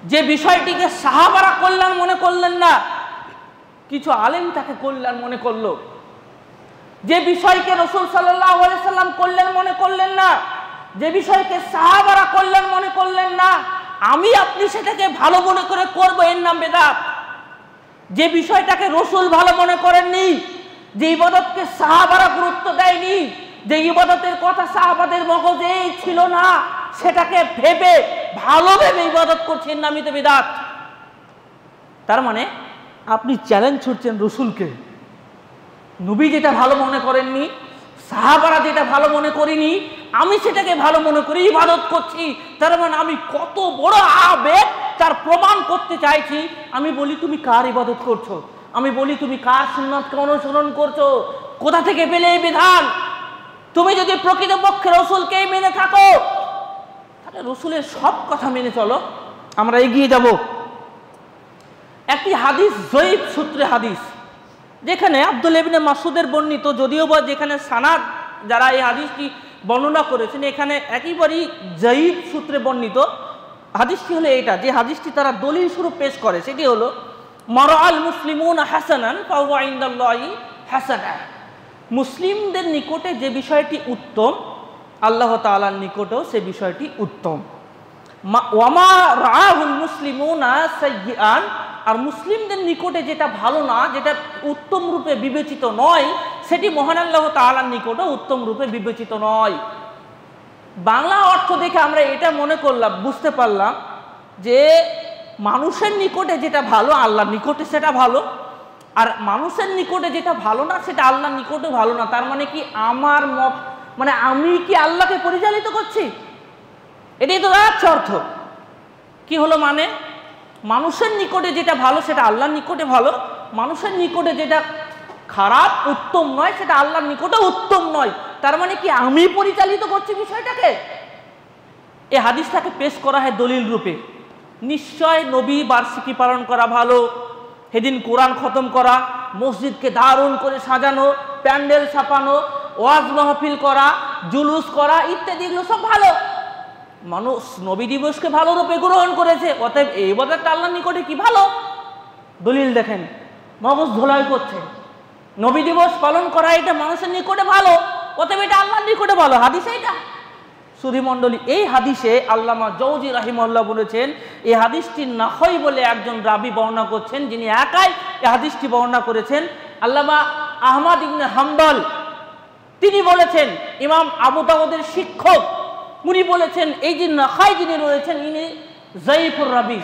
যে বিষয়টিকে সাহাবারা কল্যাণ মনে করলেন না, কিছু আলেম তাকে কল্যাণ মনে করলো। যে বিষয়কে রাসূল সাল্লাল্লাহু আলাইহি সাল্লাম কল্যাণ মনে করলেন না, যে বিষয়কে সাহাবারা কল্যাণ মনে করলেন না, আমি আপনি সেটাকে ভালো মনে করে করব, এর নাম বেদাত। যে বিষয়টাকে রাসূল ভালো মনে করেননি, যে ইবাদতকে সাহাবারা গুরুত্ব দেয়নি, যে ইবাদতের কথা সাহাবাদের মগজেই ছিল না, সেটাকে ভেবে ভালো ভেবে ইবাদত করছেন, নামই তো বিদআত। তার মানে আপনি চ্যালেঞ্জ ছুটছেন রসুলকে। নবী যেটা ভালো মনে করেননি, সাহাবারা যেটা ভালো মনে করিনি, আমি সেটাকে ভালো মনে করি ইবাদত করছি। তার মানে আমি কত বড় আবেগ তার প্রমাণ করতে চাইছি। আমি বলি তুমি কার ইবাদত করছো, আমি বলি তুমি কার সুন্নাতকে অনুসরণ করছো, কোথা থেকে পেলে এই বিধান? তুমি যদি প্রকৃতপক্ষে রসুলকেই মেনে থাকো তাহলে রসুলের সব কথা মেনে চলো, আমরা এগিয়ে যাব। একটি হাদিস, জয়ীফ সূত্রে হাদিস, যেখানে আব্দুল্লাহ ইবনে মাসউদের বর্ণিত, যদিও বা যেখানে সানাদ যারা এই হাদিসটি বর্ণনা করেছেন এখানে একেবারেই জয়ীফ সূত্রে বর্ণিত। হাদিসটি হলো এইটা, যে হাদিসটি তারা দলিল স্বরূপ পেশ করে সেটি হলো মারাআল মুসলিমুনা হাসানান ফাহুয়া ইনদাল্লাহি হাসানা। মুসলিমদের নিকটে যে বিষয়টি উত্তম, আল্লাহ তাআলার নিকটেও সে বিষয়টি উত্তম। ওয়ামা রাআহুল মুসলিমুনা সাইয়্যান, আর মুসলিমদের নিকটে যেটা ভালো না, যেটা উত্তম রূপে বিবেচিত নয়, সেটি মহান আল্লাহ তাআলার নিকটেও উত্তম রূপে বিবেচিত নয়। বাংলা অর্থ দেখে আমরা এটা মনে করলাম, বুঝতে পারলাম যে মানুষের নিকটে যেটা ভালো আল্লাহর নিকটে সেটা ভালো, আর মানুষের নিকটে যেটা ভালো না সেটা আল্লাহর নিকটে ভালো না। তার মানে কি আমার মত, মানে আমি কি আল্লাহকে পরিচালিত করছি? এটাই তো দাঁড়াচ্ছে অর্থ। কি হলো মানে? মানুষের নিকটে যেটা ভালো সেটা আল্লাহর নিকটে ভালো, মানুষের নিকটে যেটা খারাপ উত্তম নয় সেটা আল্লাহর নিকটে উত্তম নয়। তার মানে কি আমি পরিচালিত করছি বিষয়টাকে? এই হাদিসটাকে পেশ করা হয় দলিল রূপে। নিশ্চয় নবী বার্ষিকী পালন করা ভালো, সেদিন কোরআন খতম করা, মসজিদকে দারুণ করে সাজানো, প্যান্ডেল ছাপানো, ওয়াজ মাহফিল করা, জুলুস করা ইত্যাদি, এগুলো সব ভালো। মানুষ নবী দিবসকে ভালো রূপে গ্রহণ করেছে, অতএব এই ইবাদতটা আল্লাহর নিকটে কি ভালো। দলিল দেখেন, মগজ ধোলাই করছে। নবী দিবস পালন করা এটা মানুষের নিকটে ভালো, অতএব এটা আল্লাহর নিকটে ভালো। হাদিস এইটা। সুধী মণ্ডলী, এই হাদিসে আল্লামা জৌজি রাহিমাহুল্লাহ বলেছেন, এই হাদিসটি নাখই বলে একজন রাবি বর্ণনা করছেন, যিনি একাই এই হাদিসটি বর্ণনা করেছেন। আল্লামা আহমদ ইবনে হাম্বল তিনি বলেছেন, ইমাম আবু দাউদের শিক্ষক, উনি বলেছেন এই যে নাখাই যিনি রয়েছেন ইনি জয়ীফুর রাবি,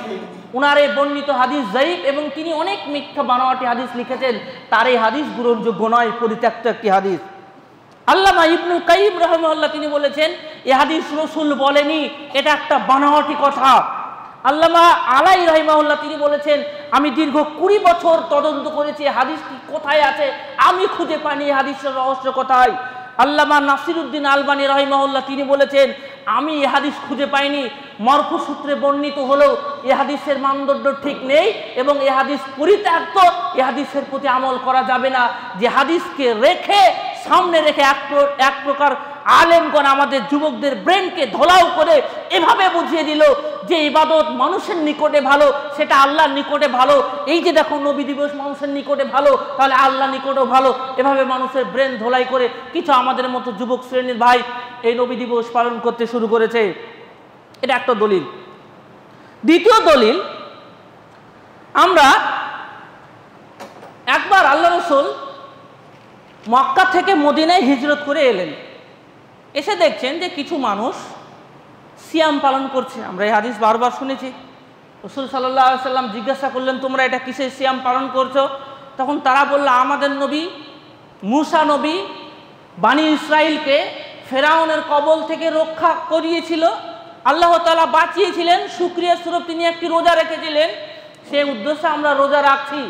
উনার এই বর্ণিত হাদিস জয়ীফ, এবং তিনি অনেক মিথ্যা বানোয়াটি হাদিস লিখেছেন। তার এই হাদিস গ্রহণযোগ্য নয়, পরিত্যক্ত একটি হাদিস। আল্লামা ইবনুল কাইয়িম রাহিমাহুল্লাহ তিনি বলেছেন এই হাদিস রাসূল বলেনি, এটা একটা বানোয়াটি কথা। আল্লামা আলাই রাহিমাহুল্লাহ তিনি বলেছেন, আমি দীর্ঘ 20 বছর তদন্ত করেছি হাদিসটি কোথায় আছে, আমি খুঁজে পাইনি হাদিসের রহস্য কোথায়। আল্লামা নাসিরউদ্দিন আলবানী রাহিমাহুল্লাহ তিনি বলেছেন, আমি এই হাদিস খুঁজে পাইনি, মরফু সূত্রে বর্ণিত হলেও এই হাদিসের মানদণ্ড ঠিক নেই এবং এই হাদিস পরিত্যক্ত, এই হাদিসের প্রতি আমল করা যাবে না। যে হাদিসকে রেখে সামনে রেখে এক প্রকার আলেমগণ আমাদের যুবকদের ব্রেনকে ধোলাও করে এভাবে বুঝিয়ে দিল যে ইবাদত মানুষের নিকটে ভালো, সেটা আল্লাহর নিকটে ভালো। এই যে দেখো নবী দিবস মানুষের নিকটে ভালো, তাহলে আল্লাহর নিকটেও ভালো। এভাবে মানুষের ব্রেন ধোলাই করে কিছু আমাদের মতো যুবক শ্রেণীর ভাই এই নবী দিবস পালন করতে শুরু করেছে। এটা একটা দলিল। দ্বিতীয় দলিল, আমরা একবার আল্লাহ রাসূল মক্কা থেকে মদিনায় হিজরত করে এলেন, এসে দেখছেন যে কিছু মানুষ সিয়াম পালন করছে। আমরা এই হাদিস বারবার শুনেছি। রাসূল সাল্লাল্লাহু আলাইহি সাল্লাম জিজ্ঞাসা করলেন, তোমরা এটা কিসের সিয়াম পালন করছো? তখন তারা বলল, আমাদের নবী মূসা নবী বানি ইসরাইলকে ফেরাউনের কবল থেকে রক্ষা করিয়েছিল, আল্লাহ তাআলা বাঁচিয়েছিলেন, শুকরিয়া স্বরূপ তিনি একটি রোজা রেখেছিলেন, সেই উদ্দেশ্যে আমরা রোজা রাখছি।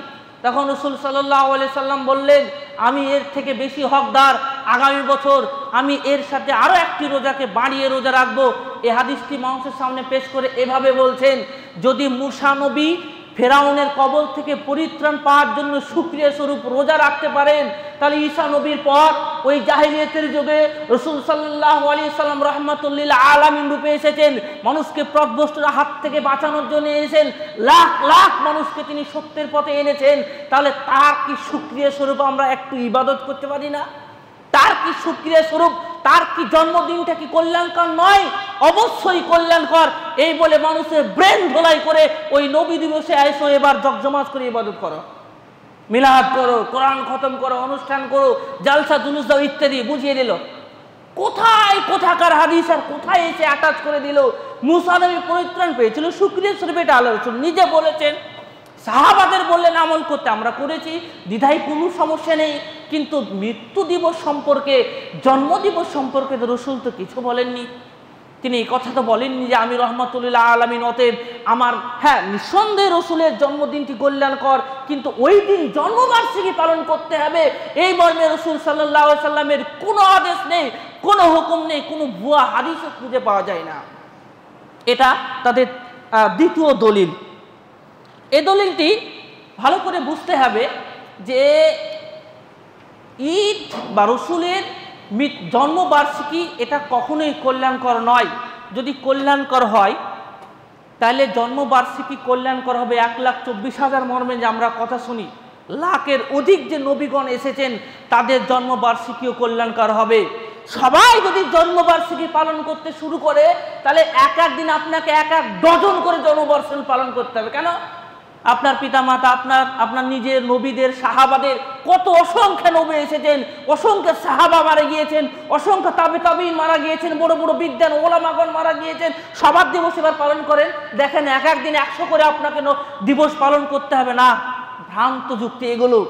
তখন রাসূল সাল্লাল্লাহু আলাইহি সাল্লাম বললেন, আমি এর থেকে বেশি হকদার, আগামী বছর আমি এর সাথে আরও একটি রোজাকে বাড়িয়ে রোজা রাখবো। এই হাদিসটি মানুষের সামনে পেশ করে এভাবে বলছেন, যদি মূসা নবী ফেরাউনের কবল থেকে পরিত্রাণ পাওয়ার জন্য শুকরিয়া স্বরূপ রোজা রাখতে পারেন, তাহলে ঈসা নবীর পর ওই জাহিলিয়াতের যুগে রাসূল সাল্লাল্লাহু আলাইহি সাল্লাম রাহমাতুল লিল আলামিন রূপে এসেছেন, মানুষকে পথভ্রষ্টর হাত থেকে বাঁচানোর জন্য এসেছেন, লাখ লাখ মানুষকে তিনি সত্যের পথে এনেছেন। তাহলে তার কি শুকরিয়া স্বরূপ আমরা একটু ইবাদত করতে পারি না? তার কি শুকরিয়া স্বরূপ, তার কি জন্মদিনটা কি কল্যাণকর নয়? অবশ্যই কল্যাণকর। এই বলে মানুষের ব্রেন ধোলাই করে ওই নবী দিবসে আইসো এবার জগজমাজ করে ইবাদত করো, মিলাদ করো, কোরআন খতম করো, অনুষ্ঠান করো, জালসা জুলুস দাও ইত্যাদি বুঝিয়ে দিল। কোথায় কোথাকার হাদিস আর কোথায় এসে অ্যাটাচ করে দিল। মূসা নবী পরিত্রাণ পেয়েছিল শুকরিয়া স্বরূপ, এটা আল্লাহ রাসূল নিজে বলেছেন, সাহাবাদের বললেন আমল করতে, আমরা করেছি, দ্বিধায় কোনো সমস্যা নেই। কিন্তু মৃত্যু দিবস সম্পর্কে, জন্মদিবস সম্পর্কে তো রাসূল তো কিছু বলেননি। তিনি এই কথা তো বলেননি যে আমি রাহমাতুল লিল আলামিন, অতএব আমার, হ্যাঁ নিঃসন্দেহে রাসূলের জন্মদিনটি কল্যাণকর, কিন্তু ওই দিন জন্মবার্ষিকী পালন করতে হবে, এই মর্মে রাসূল সাল্লাল্লাহু আলাইহি সাল্লামের কোনো আদেশ নেই, কোনো হুকুম নেই, কোনো ভুয়া হাদিসও খুঁজে পাওয়া যায় না। এটা তাদের দ্বিতীয় দলিল। এই দলিলটি ভালো করে বুঝতে হবে যে ঈদ বা রসুলের জন্মবার্ষিকী এটা কখনোই কল্যাণকর নয়। যদি কল্যাণকর হয় তাহলে জন্মবার্ষিকী কল্যাণকর হবে 1,24,000 মর্মে যে আমরা কথা শুনি, লাখের অধিক যে নবীগণ এসেছেন তাদের জন্মবার্ষিকীও কল্যাণকর হবে। সবাই যদি জন্মবার্ষিকী পালন করতে শুরু করে তাহলে এক এক দিন আপনাকে এক এক ডজন করে জন্মবার্ষিকী পালন করতে হবে। কেন? আপনার পিতামাতা, আপনার নিজের নবীদের, সাহাবাদের, কত অসংখ্য নবী এসেছেন, অসংখ্য সাহাবা মারা গিয়েছেন, অসংখ্য তাবিঈন মারা গিয়েছেন, বড় বড় বিদ্বান ওলামাগণ মারা গিয়েছেন, সবার দিবস এবার পালন করেন। দেখেন এক এক দিন 100 করে আপনাকে দিবস পালন করতে হবে না। ভ্রান্ত যুক্তি এগুলো,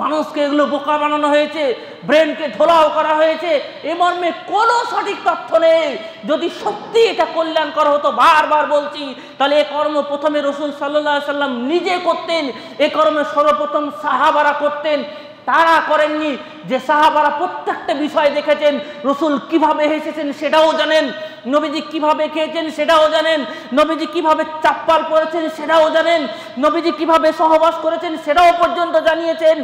মানুষকে এগুলো বোকা বানানো হয়েছে, ব্রেনকে ধোলাও করা হয়েছে, এ মর্মে কোনো সঠিক তথ্য নেই। যদি সত্যি এটা কল্যাণকর হতো, বারবার বলছি, তাহলে এ কর্ম প্রথমে রাসূল সাল্লাল্লাহু আলাইহি সাল্লাম নিজে করতেন, এ কর্মে সর্বপ্রথম সাহাবারা করতেন। তারা করেননি। যে সাহাবারা প্রত্যেকটা বিষয় দেখেছেন, রাসূল কিভাবে হেসেছেন সেটাও জানেন, নবীজি কিভাবে খেয়েছেন সেটাও জানেন, নবীজি কিভাবে চাপ্পাল পরেছেন সেটাও জানেন, নবীজি কিভাবে সহবাস করেছেন সেটাও পর্যন্ত জানিয়েছেন,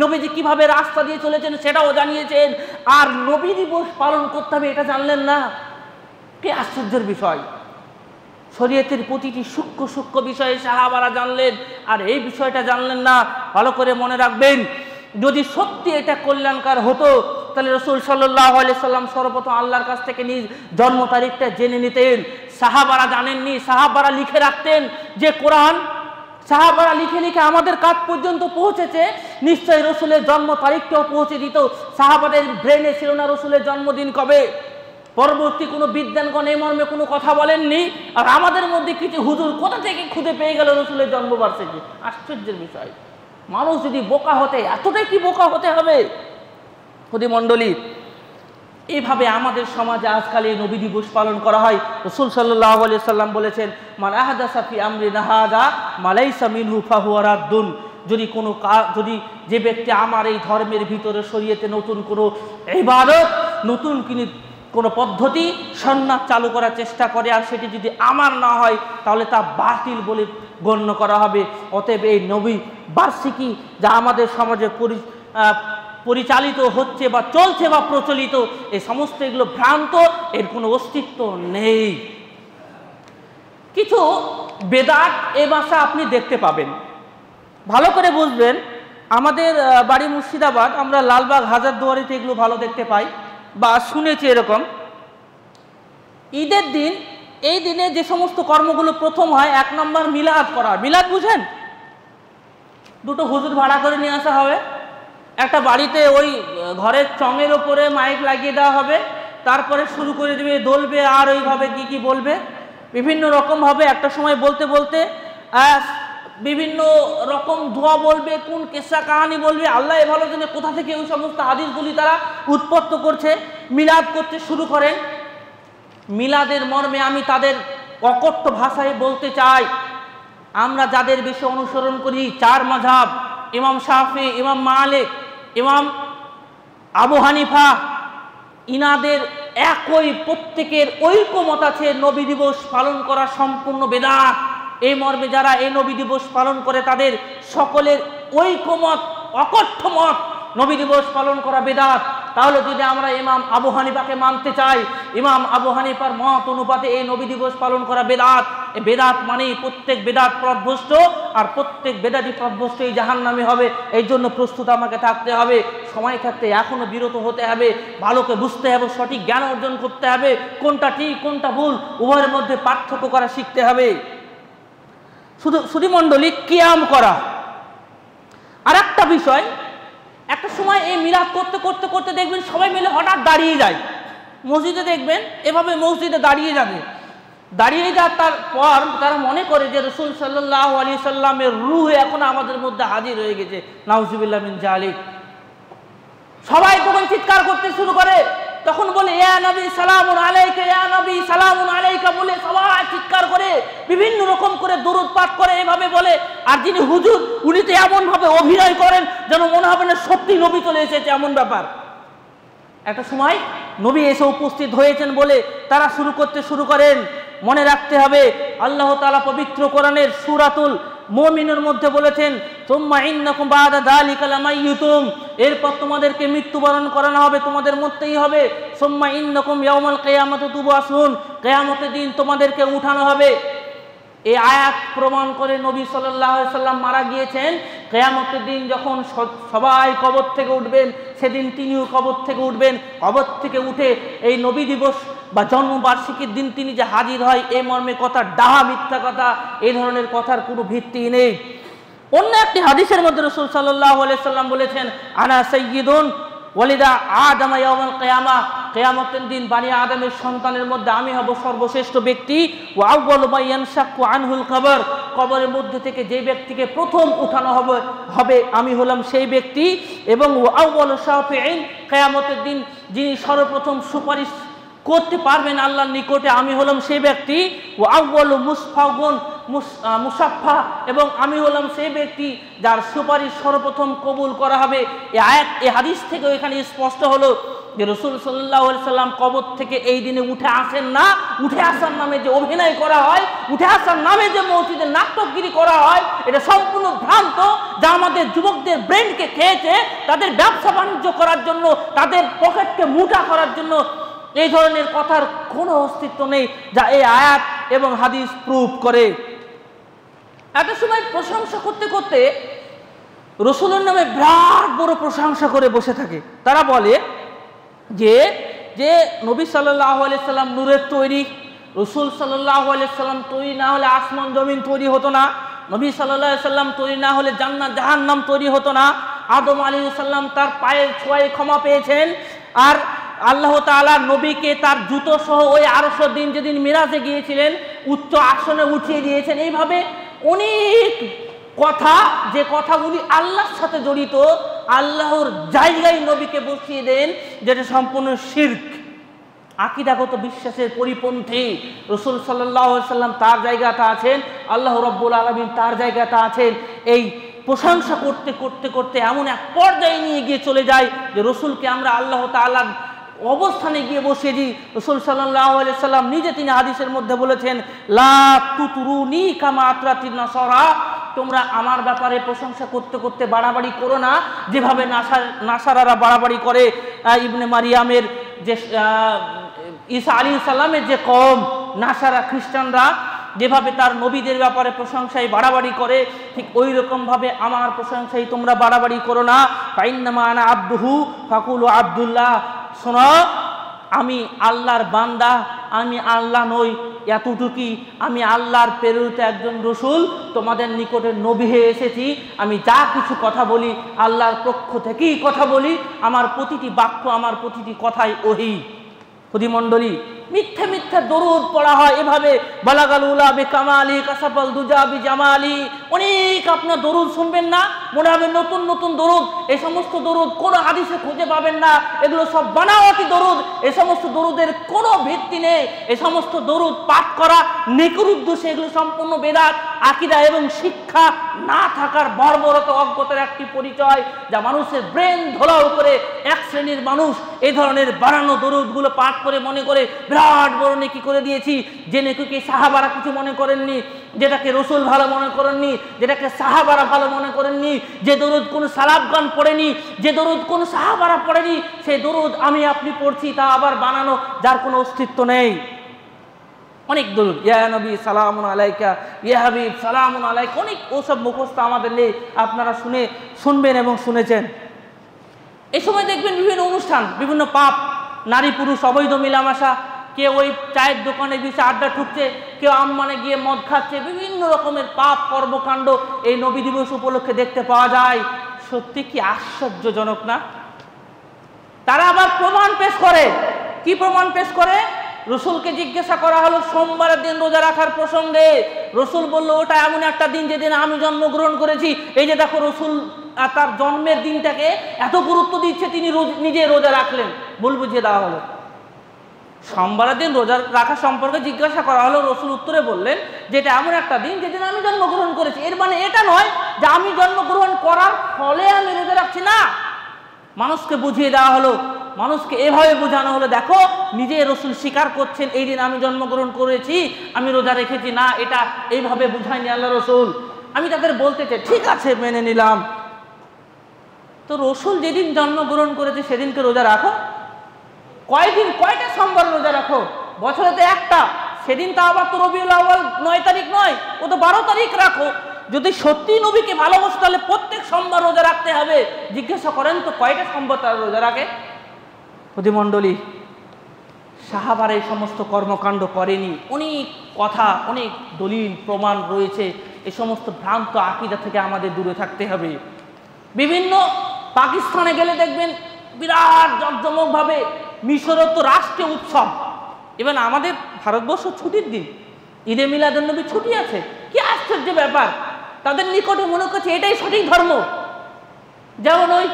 নবীজি কিভাবে রাস্তা দিয়ে চলেছেন সেটাও জানিয়েছেন। আর নবী দিবস পালন করতে হবে এটা জানলেন না? কি আশ্চর্যের বিষয়! শরীয়তের প্রতিটি সূক্ষ্ম সূক্ষ্ম বিষয়ে সাহাবারা জানলেন, আর এই বিষয়টা জানলেন না। ভালো করে মনে রাখবেন, যদি সত্যি এটা কল্যাণকর হতো তাহলে রাসূল সাল্লাল্লাহু আলাইহি সাল্লাম সর্বপ্রথম আল্লাহর কাছ থেকে নিজ জন্ম তারিখটা জেনে নিতেন। সাহাবারা জানেননি, সাহাবারা লিখে রাখতেন যে কোরআন সাহাবারা লিখে লিখে আমাদের কাছ পর্যন্ত পৌঁছেছে, নিশ্চয়ই রাসূলের জন্ম তারিখটাও পৌঁছে দিত। সাহাবাদের ব্রেনে ছিল না রাসূলের জন্মদিন কবে। পরবর্তী কোনো বিদ্বানগণ এই মর্মে কোনো কথা বলেননি, আর আমাদের মধ্যে কিছু হুজুর কোথা থেকে খুঁজে পেয়ে গেল রাসূলের জন্মবার্ষিকী। আশ্চর্যের বিষয়! মানুষ যদি বোকা হতে, এতটাই কি বোকা হতে হবে? খুদি মণ্ডলী, এইভাবে আমাদের সমাজে আজকাল এই নবী দিবস পালন করা হয়। রাসূল সাল্লাল্লাহু আলাইহি সাল্লাম বলেছেন, মান আহদাসা ফি আমরিনা হাযা মা লাইসা মিনহু ফাহুয়া রাদ্দুন। যদি যে ব্যক্তি আমার এই ধর্মের ভিতরে শরীয়তে নতুন কোনো ইবাদত, নতুন কোনো পদ্ধতি সুন্নাত চালু করার চেষ্টা করে আর সেটি যদি আমার না হয় তাহলে তা বাতিল বলে গণ্য করা হবে। অতএব এই নবী বার্ষিকী যা আমাদের সমাজে পরিচালিত হচ্ছে বা চলছে বা প্রচলিত, এই সমস্ত এগুলো ভ্রান্ত, এর কোনো অস্তিত্ব নেই। কিছু বেদাত এ ভাষা আপনি দেখতে পাবেন, ভালো করে বুঝবেন। আমাদের বাড়ি মুর্শিদাবাদ, আমরা লালবাগ হাজারদুয়ারিতে এগুলো ভালো দেখতে পাই বা শুনেছি। এরকম ঈদের দিন, এই দিনে যে সমস্ত কর্মগুলো প্রথম হয়, 1 নম্বর মিলাদ করা। মিলাদ বুঝেন? দুটো হুজুর ভাড়া করে নিয়ে আসা হবে, একটা বাড়িতে ওই ঘরের চঙের ওপরে মাইক লাগিয়ে দেওয়া হবে, তারপরে শুরু করে দেবে, দলবে আর ওইভাবে কি বলবে, বিভিন্ন রকম হবে। একটা সময় বলতে বলতে বিভিন্ন রকম দোয়া বলবে, কোন কেসা কাহানি বলবে, আল্লাহ ভালো জানে কোথা থেকে ওই সমস্ত হাদিসগুলি তারা উৎপন্ন করছে, মিলাদ করতে শুরু করেন। মিলাদের মর্মে আমি তাদের অকথ্য ভাষায় বলতে চাই, আমরা যাদের বেশি অনুসরণ করি 4 মাযহাব, ইমাম শাফি, ইমাম মালিক, ইমাম আবু হানিফা, ইনাদের একই প্রত্যেকের ঐক্যমত আছে নবী দিবস পালন করা সম্পূর্ণ বেদাত। এই মর্মে যারা এই নবী দিবস পালন করে তাদের সকলের ঐক্যমত, অকথ্য মত, নবী দিবস পালন করা বেদাত। তাহলে যদি আমরা ইমাম আবু হানিফাকে মানতে চাই, ইমাম আবু হানিফার মত অনুপাতে এই নবী দিবস পালন করা বেদাত। এই বেদাত মানেই প্রত্যেক বেদাত পথভ্রষ্ট, আর প্রত্যেক বেদাতি পথভ্রষ্ট এই জাহান্নামী হবে। এই জন্য প্রস্তুত আমাকে থাকতে হবে, সময় থাকতে এখনো বিরত হতে হবে, ভালোকে বুঝতে হবে, সঠিক জ্ঞান অর্জন করতে হবে, কোনটা ঠিক কোনটা ভুল উভয়ের মধ্যে পার্থক্য করা শিখতে হবে। সুধীমণ্ডলী, কিয়াম করা আর একটা বিষয়। একটা সময় এই মিলাদ করতে করতে করতে দেখবেন সবাই মিলে হঠাৎ দাঁড়িয়ে যায় মসজিদে, দেখবেন এভাবে মসজিদে দাঁড়িয়ে যাবে, দাঁড়িয়ে যাওয়ার তারপর তারা মনে করে যে রাসূল সাল্লাল্লাহু আলাইহি সাল্লামের রূহ এখন আমাদের মধ্যে হাজির হয়ে গেছে। নাউজুবিল্লাহ মিন জালিক। সবাই তখন চিৎকার করতে শুরু করে, তখন বলে ইয়া নবী সালামুন আলাইকা, ইয়া নবী সালামুন আলাইকা বলে সবাই চিৎকার করে, বিভিন্ন রকম করে দরুদ পাঠ করে, এভাবে বলে। আর যিনি হুজুর উনি তো এমনভাবে অভিনয় করেন যেন মনে হবে না সত্যি নবী চলে এসেছে, এমন ব্যাপার। একটা সময় নবী এসে উপস্থিত হয়েছেন বলে তারা শুরু করেন। মনে রাখতে হবে, আল্লাহ তাআলা পবিত্র কোরআনের সূরাতুল মুমিনের মধ্যে বলেছেন, সুম্মা ইন্নাকুম বাদা যালিকা লামাইয়ুতুম, এরপর তোমাদেরকে মৃত্যুবরণ করানো হবে, তোমাদের মরতেই হবে। সুম্মা ইন্নাকুম ইয়াউমাল কিয়ামাতি তুবআসুন, কিয়ামতের দিন তোমাদেরকে উঠানো হবে। এই আয়াত প্রমাণ করে নবী সাল্লাল্লাহু আলাইহি সাল্লাম মারা গিয়েছেন। কিয়ামতের দিন যখন সবাই কবর থেকে উঠবেন, সেদিন তিনিও কবর থেকে উঠবেন। কবর থেকে উঠে এই নবী দিবস বা জন্মবার্ষিকীর দিন তিনি যে হাজির হয়, এই মর্মে কথা ডাহা মিথ্যা কথা, এই ধরনের কথার কোনো ভিত্তি নেই। অন্য একটি হাদিসের মধ্যে রাসূল সাল্লাল্লাহু আলাইহি সাল্লাম বলেছেন, আনা সাইয়্যিদুন ওয়ালিদা আদম ইয়াউমাল কিয়ামা, কিয়ামতের দিন বানি আদমের সন্তানের মধ্যে আমি হব সর্বশ্রেষ্ঠ ব্যক্তি। ওয়া আউয়ালু মা ইয়ানশাক্কু আনহুল কবর, কবরের মধ্যে থেকে যে ব্যক্তিকে প্রথম উঠানো হবে আমি হলাম সেই ব্যক্তি। এবং ওয়া আউয়ালু শাফিঈন, কিয়ামতের দিন যিনি সর্বপ্রথম সুপারিশ করতে পারবেন আল্লাহর নিকটে আমি হলাম সেই ব্যক্তি। ওয়া আউয়ালু মুসাফফা, এবং আমি হলাম সেই ব্যক্তি যার সুপারিশ সর্বপ্রথম কবুল করা হবে। এই হাদিস থেকে এখানে স্পষ্ট হলো যে রাসূল সাল্লাল্লাহু আলাইহি সাল্লাম কবর থেকে এই দিনে উঠে আসেন না। উঠে আসার নামে যে অভিনয় করা হয়, উঠে আসার নামে যে মসজিদে নাটকগিরি করা হয়, এটা সম্পূর্ণ ভ্রান্ত, যা আমাদের যুবকদের ব্রেনকে খেয়েছে, তাদের ব্যবসা বাণিজ্য করার জন্য, তাদের পকেটকে মোটা করার জন্য। এই ধরনের কথার কোনো অস্তিত্ব নেই যা এই আয়াত এবং হাদিস প্রুফ করে। একটা সময় প্রশংসা করতে করতে রাসূলের নামে বিরাট বড় প্রশংসা করে বসে থাকে। তারা বলে যে যে নবী সাল্লাল্লাহু আলাইহি সাল্লাম নূরের তৈরি, রাসূল সাল্লাল্লাহু আলাইহি সাল্লাম তৈরি না হলে আসমান জমিন তৈরি হতো না, নবী সাল্লাল্লাহু আলাইহি সাল্লাম তৈরি না হলে জান্নাত জাহান্নাম তৈরি হতো না, আদম আলাইহিস সালাম তার পায়ের ছোঁয়ায় ক্ষমা পেয়েছেন, আর আল্লাহ তাআলা নবীকে তার জুতো সহ ওই আরশের দিন যেদিন মিরাজে গিয়েছিলেন উচ্চ আসনে উঠিয়ে দিয়েছেন। এইভাবে অনেক কথা, যে কথাগুলি আল্লাহর সাথে জড়িত, আল্লাহর জায়গায় নবীকে বসিয়ে দেন, যেটা সম্পূর্ণ শিরক। আকিদাগত বিশ্বাসের পরিপন্থী। রাসূল সাল্লাল্লাহু আলাইহি সাল্লাম তার জায়গাটা আছেন, আল্লাহ রাব্বুল আলামিন তার জায়গাটা আছেন। এই প্রশংসা করতে করতে করতে এমন এক পর্যায়ে নিয়ে গিয়ে চলে যায় যে রাসূলকে আমরা আল্লাহ তাআলার অবস্থানে গিয়ে বসিয়ে দিই। রাসূল সাল্লাল্লাহু আলাইহি সাল্লাম নিজে তিনি হাদিসের মধ্যে বলেছেন, লা তুতরুনি কামা আতরাতিন নাসারা, তোমরা আমার ব্যাপারে প্রশংসা করতে করতে বাড়াবাড়ি করো না, যেভাবে নাসারারা বাড়াবাড়ি করে। ইবনে মারিয়ামের যে ঈসা আলাইহিস সালামের যে কওম নাসারা খ্রিস্টানরা যেভাবে তার নবীদের ব্যাপারে প্রশংসায় বাড়াবাড়ি করে, ঠিক ওই রকমভাবে আমার প্রশংসায় তোমরা বাড়াবাড়ি করো না। ফাইন্নামা আনা আবদুহু ফাকুলু আব্দুল্লাহ, শোনো আমি আল্লাহর বান্দা, আমি আল্লাহ নই এতটুকুই, আমি আল্লাহর প্রেরিত একজন রসুল, তোমাদের নিকটে নবী হয়ে এসেছি। আমি যা কিছু কথা বলি আল্লাহর পক্ষ থেকেই কথা বলি, আমার প্রতিটি বাক্য আমার প্রতিটি কথাই ওহী। খুদীমণ্ডলী, মিথ্যে মিথ্যে দরুদ পড়া হয় এভাবে, বালাগাল উলা বিকামালি কাসাফাল দুজা বিজামালি, অনেক আপনার দরুদ শুনবেন না, মনে হবে নতুন নতুন দরুদ। এই সমস্ত দরুদ কোনো হাদিসে খুঁজে পাবেন না, এগুলো সব বানাওয়াতি দরুদ। এই সমস্ত দরুদের কোনো ভিত্তি নেই। এই সমস্ত দরুদ পাঠ করা নেকির উদ্দেশ্যে, এগুলো সম্পূর্ণ বেদাত, আকীদা এবং শিক্ষা না থাকার বর্বরতা অজ্ঞতার একটি পরিচয়, যা মানুষের ব্রেন ধোলাও করে এক শ্রেণীর মানুষ এই ধরনের বানানো দরুদগুলো পাঠ করে মনে করে বিরাট বড় নেকি করে দিয়েছি। যে নেকিকে সাহাবারা কিছু মনে করেননি, যেটাকে রসুল ভালো মনে করেননি, যেটাকে সাহাবারা ভালো মনে করেননি, যে দরুদ কোন সালাফগান পড়েনি, যে দরুদ কোন সাহাবারা পড়েনি, সেই দরুদ আমি আপনি পড়ছি, তা আবার বানানো, যার কোনো অস্তিত্ব নেই। অনেক দরুদ, ইয়া নবী সালামুন আলাইকা, ইয়া হাবিব সালামুন আলাইকা, অনেক ওসব মুখস্থ আমাদের নেই, আপনারা শুনবেন এবং শুনেছেন। এই সময় দেখবেন বিভিন্ন অনুষ্ঠান, বিভিন্ন পাপ, নারী পুরুষ অবৈধ মিলামেশা, কেউ ওই চায়ের দোকানে বসে আড্ডা ঠুকছে, কেউ আম্মানে গিয়ে মদ খাচ্ছে, বিভিন্ন রকমের পাপ কর্মকাণ্ড এই নবী দিবস উপলক্ষে দেখতে পাওয়া যায়। সত্যি কি আশ্চর্যজনক না? তারা আবার প্রমাণ পেশ করে। কি প্রমাণ পেশ করে? রসুলকে জিজ্ঞাসা করা হলো সোমবারের দিন রোজা রাখার প্রসঙ্গে। রসুল বলল, ওটা এমন একটা দিন যেদিন আমি জন্মগ্রহণ করেছি। এই যে দেখো, রসুল তার জন্মের দিনটাকে এত গুরুত্ব দিচ্ছে, তিনি নিজে রোজা রাখলেন। ভুল বুঝিয়ে দেওয়া হলো। সোমবারের দিন রোজা রাখা সম্পর্কে জিজ্ঞাসা করা হলো, রসুল উত্তরে বললেন যে এটা এমন একটা দিন যেদিন আমি জন্মগ্রহণ করেছি। এর মানে এটা নয় যে আমি জন্মগ্রহণ করার ফলে আমি রোজা রাখছি না। মানুষকে বুঝিয়ে দেওয়া হলো, মানুষকে এভাবে বোঝানো হলো, দেখো নিজে রসুল স্বীকার করছেন এই দিন আমি জন্মগ্রহণ করেছি, আমি রোজা রেখেছি না, এটা এইভাবে বুঝায়নি আল্লাহ রসুল। আমি তাদের বলতে চাই, ঠিক আছে মেনে নিলাম, তো রসুল যেদিন জন্মগ্রহণ করেছে সেদিনকে রোজা রাখো। কয়দিন, কয়টা সোমবার রোজা রাখো? বছরে তো একটা, সেদিন তা আবার তো রবিউল আউয়াল 9 তারিখ নয়, ও তো 12 তারিখ রাখো। যদি সত্যি নবীকে ভালোবাসো তাহলে প্রত্যেক সোমবার রোজা রাখতে হবে। জিজ্ঞাসা করেন তো কয়টা সোমবার তারা রোজা রাখে? প্রতিমণ্ডলী, সাহাবারা এই সমস্ত কর্মকাণ্ড করেনি। অনেক কথা, অনেক দলিল প্রমাণ রয়েছে। এই সমস্ত ভ্রান্ত আকীদা থেকে আমাদের দূরে থাকতে হবে। বিভিন্ন পাকিস্তানে গেলে দেখবেন বিরাট জমজমকভাবে, মিশরও তো রাষ্ট্রীয় উৎসব, এবং আমাদের ভারতবর্ষ ছুটির দিন, ঈদে মিলাদুন্নবী ছুটি আছে। কি আশ্চর্য ব্যাপার! তাদের নিকটে মনে করছে এটাই সঠিক ধর্ম। যেমন ওই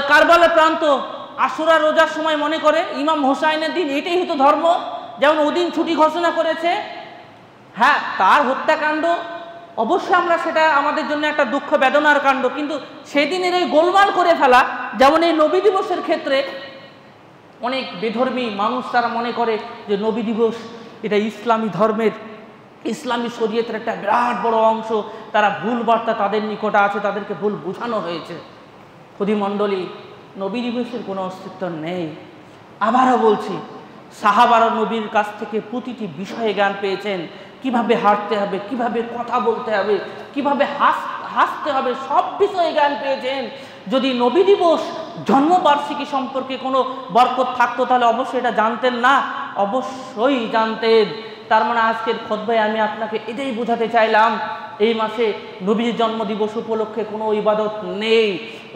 কারবালার প্রান্ত আশুরা রোজার সময় মনে করে ইমাম হোসাইনের দিন এটাই হতো ধর্ম, যেমন ওদিন ছুটি ঘোষণা করেছে। হ্যাঁ, তার হত্যাকাণ্ড অবশ্যই আমরা সেটা আমাদের জন্য একটা দুঃখ বেদনার কাণ্ড, কিন্তু সেদিনের এই গোলমাল করে ফেলা, যেমন এই নবী দিবসের ক্ষেত্রে অনেক বেধর্মী মানুষ তারা মনে করে যে নবী দিবস এটা ইসলামী ধর্মের, ইসলামী শরীয়তের একটা বিরাট বড় অংশ। তারা ভুল বার্তা তাদের নিকটে আছে, তাদেরকে ভুল বোঝানো হয়েছে। খুদীমণ্ডলী, নবী দিবসের কোনো অস্তিত্ব নেই। আবারও বলছি, সাহাবারা নবীর কাছ থেকে প্রতিটি বিষয়ে জ্ঞান পেয়েছেন। কিভাবে হাঁটতে হবে, কিভাবে কথা বলতে হবে, কিভাবে হাসতে হবে, সব বিষয়ে জ্ঞান পেয়েছেন। যদি নবী দিবস জন্মবার্ষিকী সম্পর্কে কোনো বরকত থাকতো তাহলে অবশ্যই এটা জানতেন না? অবশ্যই জানতেন। তার মানে আজকের খুতবায় আমি আপনাকে এটাই বোঝাতে চাইলাম, এই মাসে নবীর জন্মদিবস উপলক্ষে কোনো ইবাদত নেই।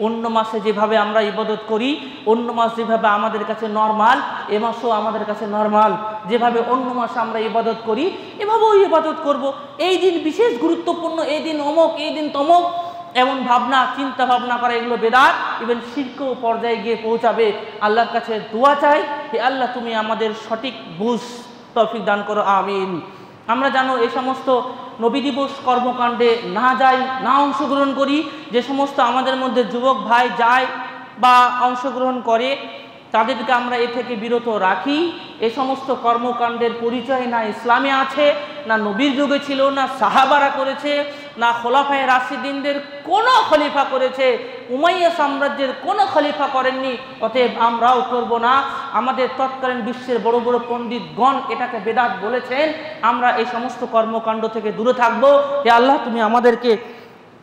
অন্য মাসে যেভাবে আমরা ইবাদত করি, অন্য মাস যেভাবে আমাদের কাছে নর্মাল, এ মাসও আমাদের কাছে নর্মাল। যেভাবে অন্য মাসে আমরা ইবাদত করি এভাবেও ইবাদত করব। এই দিন বিশেষ গুরুত্বপূর্ণ, এই দিন অমুক, এই দিন তমক, এমন ভাবনা চিন্তা ভাবনা করা এগুলো বেদাত, ইভেন শিরকও পর্যায়ে গিয়ে পৌঁছাবে। আল্লাহর কাছে দোয়া চাই, হে আল্লাহ তুমি আমাদের সঠিক বুঝ তৌফিক দান করো, আমিন। আমরা জানো এই সমস্ত নবী দিবস কর্মকাণ্ডে না যাই, না অংশগ্রহণ করি, যে সমস্ত আমাদের মধ্যে যুবক ভাই যায় বা অংশগ্রহণ করে তাদেরকে আমরা এ থেকে বিরত রাখি। এ সমস্ত কর্মকাণ্ডের পরিচয় না ইসলামে আছে, না নবীর যুগে ছিল, না সাহাবারা করেছে, না খোলাফায়ে রাশিদিনদের কোনো খলিফা করেছে, উমাইয়া সাম্রাজ্যের কোনো খলিফা করেননি। অতএব আমরাও করব না। আমাদের তৎকালীন বিশ্বের বড় বড় পণ্ডিতগণ এটাকে বেদাত বলেছেন। আমরা এই সমস্ত কর্মকাণ্ড থেকে দূরে থাকবো। হে আল্লাহ তুমি আমাদেরকে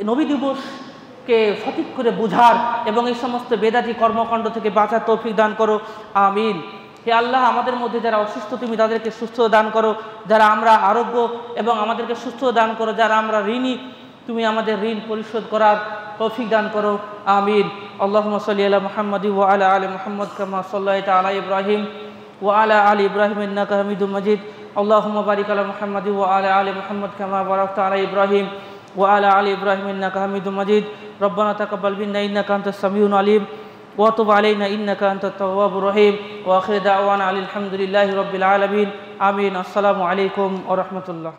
নবী দিবসকে সঠিক করে বোঝার এবং এই সমস্ত বেদাতি কর্মকাণ্ড থেকে বাঁচার তৌফিক দান করো, আমিন। হে আল্লাহ আমাদের মধ্যে যারা অসুস্থ তুমি তাদেরকে সুস্থ দান করো, যারা আমরা আরোগ্য এবং আমাদেরকে সুস্থ দান করো, যারা আমরা ঋণী তুমি আমাদের ঋণ পরিশোধ করার তৌফিক দান করো, আমিন। আল্লাহুম্মা সাল্লি আলা মুহাম্মাদি ওয়া আলা আলি মুহাম্মাদ কামা সাল্লাইতা আলা ইব্রাহিম ওয়া আলা আলি ইব্রাহিম ইন্নাকা হামিদুম মাজিদ। আল্লাহুম্মা বারিক আলা মুহাম্মাদি ওয়া আলা আলি মুহাম্মাদ কামা বারাকতা আলা ইব্রাহিম ওয়া আলা আলি ইব্রাহিম ইন্নাকা হামিদুম মাজিদ। রব্বানা তাকাব্বাল মিন্না ইন্নাকা আনতাস সামিউল আলিম ওয়া তুব আলাইনা ইন্নাকা আনতাত তাওয়াবুর রহিম। ওয়া আখিরু দাওয়ানা আলহামদুলিল্লাহি রাব্বিল আলামিন, আমিন। আসসালামু আলাইকুম ওয়া রাহমাতুল্লাহ।